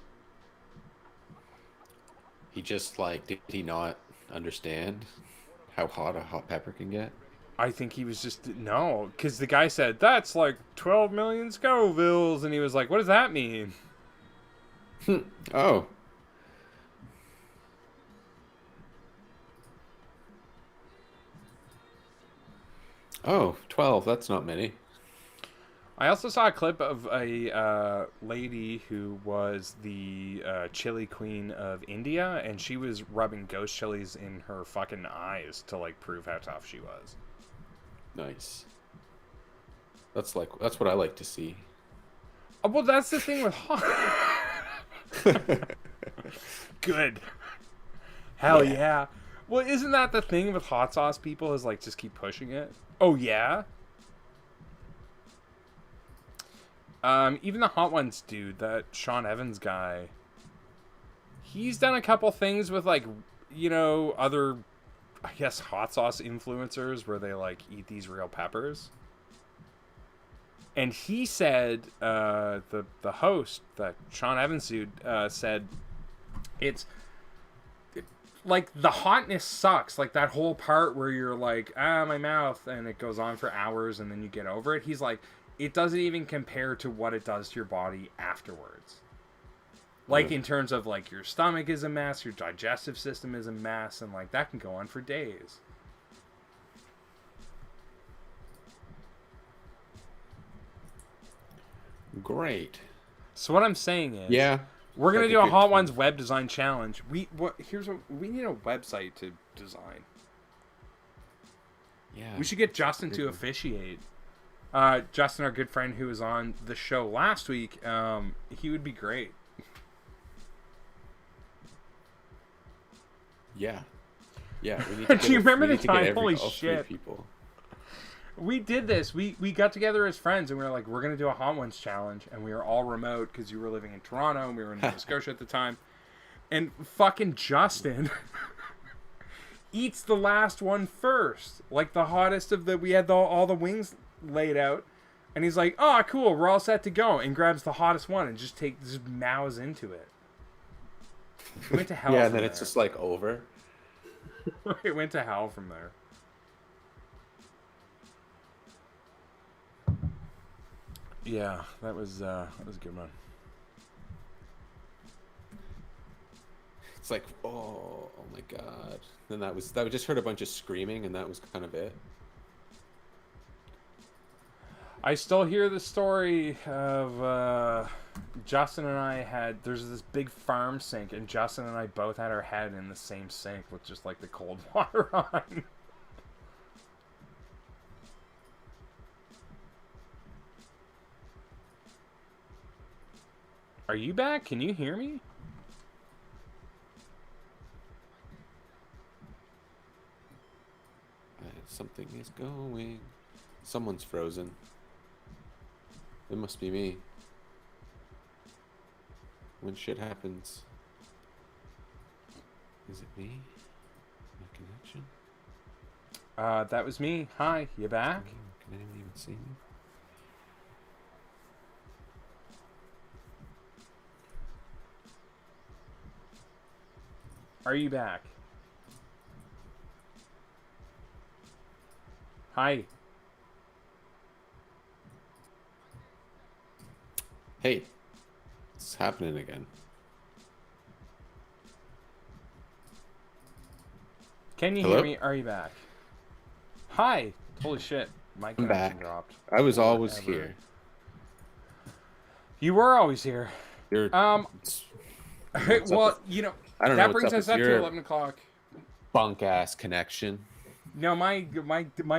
He just like, did he not understand how hot a hot pepper can get? I think he was just, no, because the guy said, "That's like 12 million Scovilles," and he was like, "What does that mean?" Oh. Oh, 12, that's not many. I also saw a clip of a lady who was the chili queen of India, and she was rubbing ghost chilies in her fucking eyes to like prove how tough she was. Nice. That's what I like to see. Oh, well, that's the thing with hot. Good. Hell yeah. Well, isn't that the thing with hot sauce people, is like just keep pushing it? Oh yeah. Even the Hot Ones dude, that Sean Evans guy, he's done a couple things with, like, you know, other, I guess, hot sauce influencers where they, like, eat these real peppers. And he said, the host, that Sean Evans dude, said, like, the hotness sucks. Like, that whole part where you're like, my mouth, and it goes on for hours, and then you get over it. He's like, it doesn't even compare to what it does to your body afterwards. Like, in terms of, like, your stomach is a mess, your digestive system is a mess, and, like, that can go on for days. Great. So what I'm saying is, yeah, we're gonna do a Hot Ones web design challenge. We need a website to design. Yeah, we should get Justin to officiate. Justin, our good friend who was on the show last week, he would be great. Yeah. Yeah. We need to do you remember the time? Holy shit. People. We did this. We got together as friends, and we were like, we're going to do a Hot Ones challenge. And we were all remote because you were living in Toronto and we were in Nova Scotia at the time. And fucking Justin eats the last one first. Like the hottest of the... We had all the wings laid out. And he's like, oh, cool, we're all set to go. And grabs the hottest one and just mows into it. It went to hell Yeah, from and then there. it's just like over. It went to hell from there. Yeah, that was a good one. It's like, oh my god. Then that we just heard a bunch of screaming, and that was kind of it. I still hear the story of Justin and I there's this big farm sink, and Justin and I both had our head in the same sink with just like the cold water on. Are you back? Can you hear me? Something is going. Someone's frozen. It must be me. When shit happens. Is it me? My connection? That was me. Hi, you back? Can anyone even see me? Are you back? Hi. Hey, it's happening again. Can you Hello? hear me? Are you back? Hi. Holy shit. My I'm connection back. dropped. I was always Forever. here. You were always here. You're, Well, with- you know, I don't know that what's brings up us with up to your 11 o'clock. bunk ass connection. No, my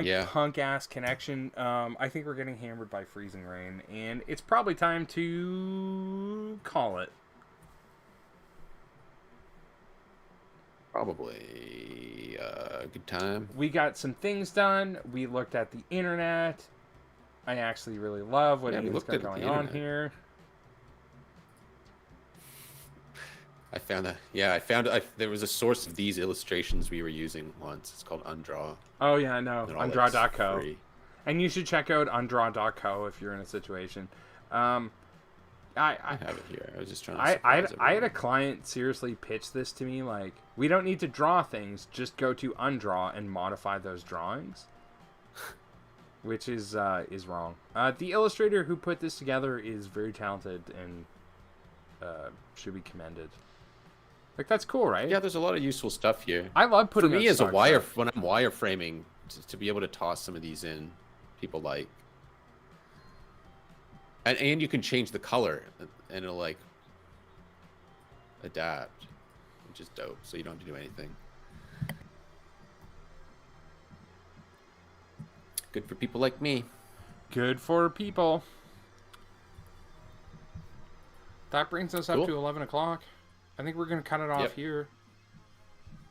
Yeah. punk ass connection. I think we're getting hammered by freezing rain, and it's probably time to call it. Probably a good time. We got some things done. We looked at the internet. I actually really love what Yeah, we is looked at the going on internet. here. There was a source of these illustrations we were using once. It's called Undraw. Oh yeah, I know. And all Undraw.co. that's free. And you should check out undraw.co if you're in a situation. I have it here. I was just trying to I surprise had a everyone. client seriously pitch this to me like, we don't need to draw things, just go to Undraw and modify those drawings. Which is wrong. The illustrator who put this together is very talented and should be commended. Like, that's cool, right? Yeah, there's a lot of useful stuff here. I love putting For me out as a stock stuff. when I'm wireframing, to be able to toss some of these in, people like. And you can change the color, and it'll like adapt, which is dope. So you don't have to do anything. Good for people like me. Good for people. That brings us up Cool. to 11 o'clock. I think we're going to cut it off Yep. here.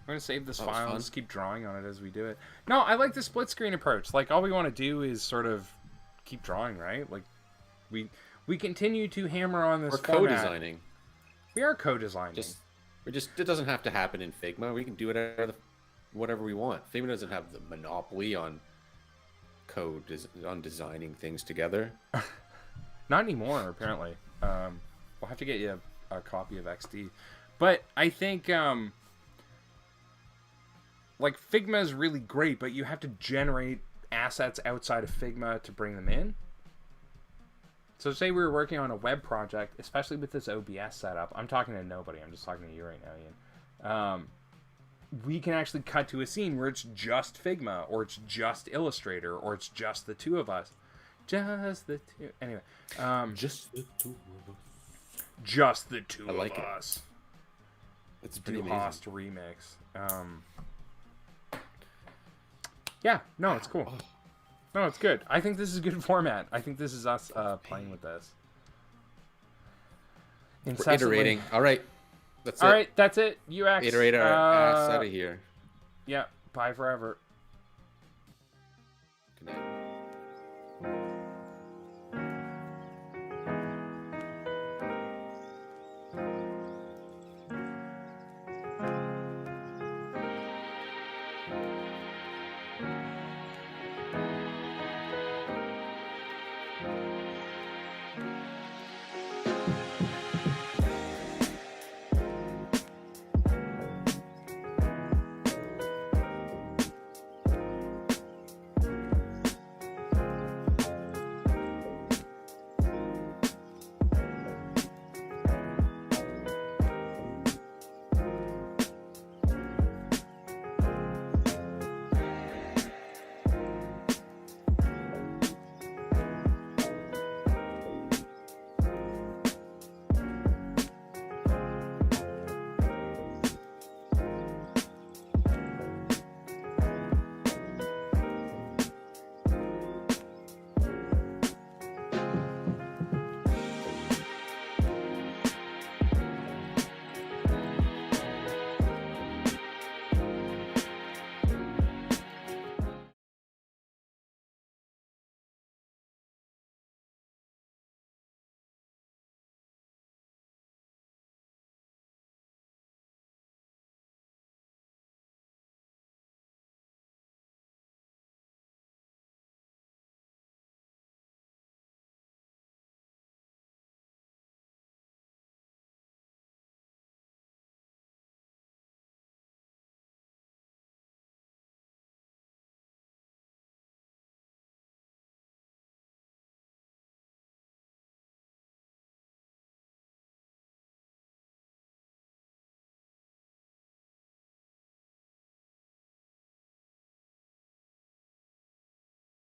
I'm going to save this That was file and fun. just keep drawing on it as we do it. No, I like the split screen approach. Like, all we want to do is sort of keep drawing, right? Like, we continue to hammer on this We're format. co-designing. We are co-designing. It doesn't have to happen in Figma. We can do whatever we want. Figma doesn't have the monopoly on on designing things together. Not anymore, apparently. We'll have to get you a copy of XD. But I think, like, Figma is really great, but you have to generate assets outside of Figma to bring them in. So say we were working on a web project, especially with this OBS setup. I'm talking to nobody. I'm just talking to you right now, Ian. We can actually cut to a scene where it's just Figma, or it's just Illustrator, or it's just the two of us. Just the two. Anyway. Just the two of us. Just the two I like of it. us. It's Do pretty Host amazing. remix. Yeah, no, it's cool. No, it's good. I think this is a good format. I think this is us playing with this. We're Incessantly. iterating. All right. That's it. All right, that's it. UX. Iterate our ass out of here. Yeah, bye forever. Good night.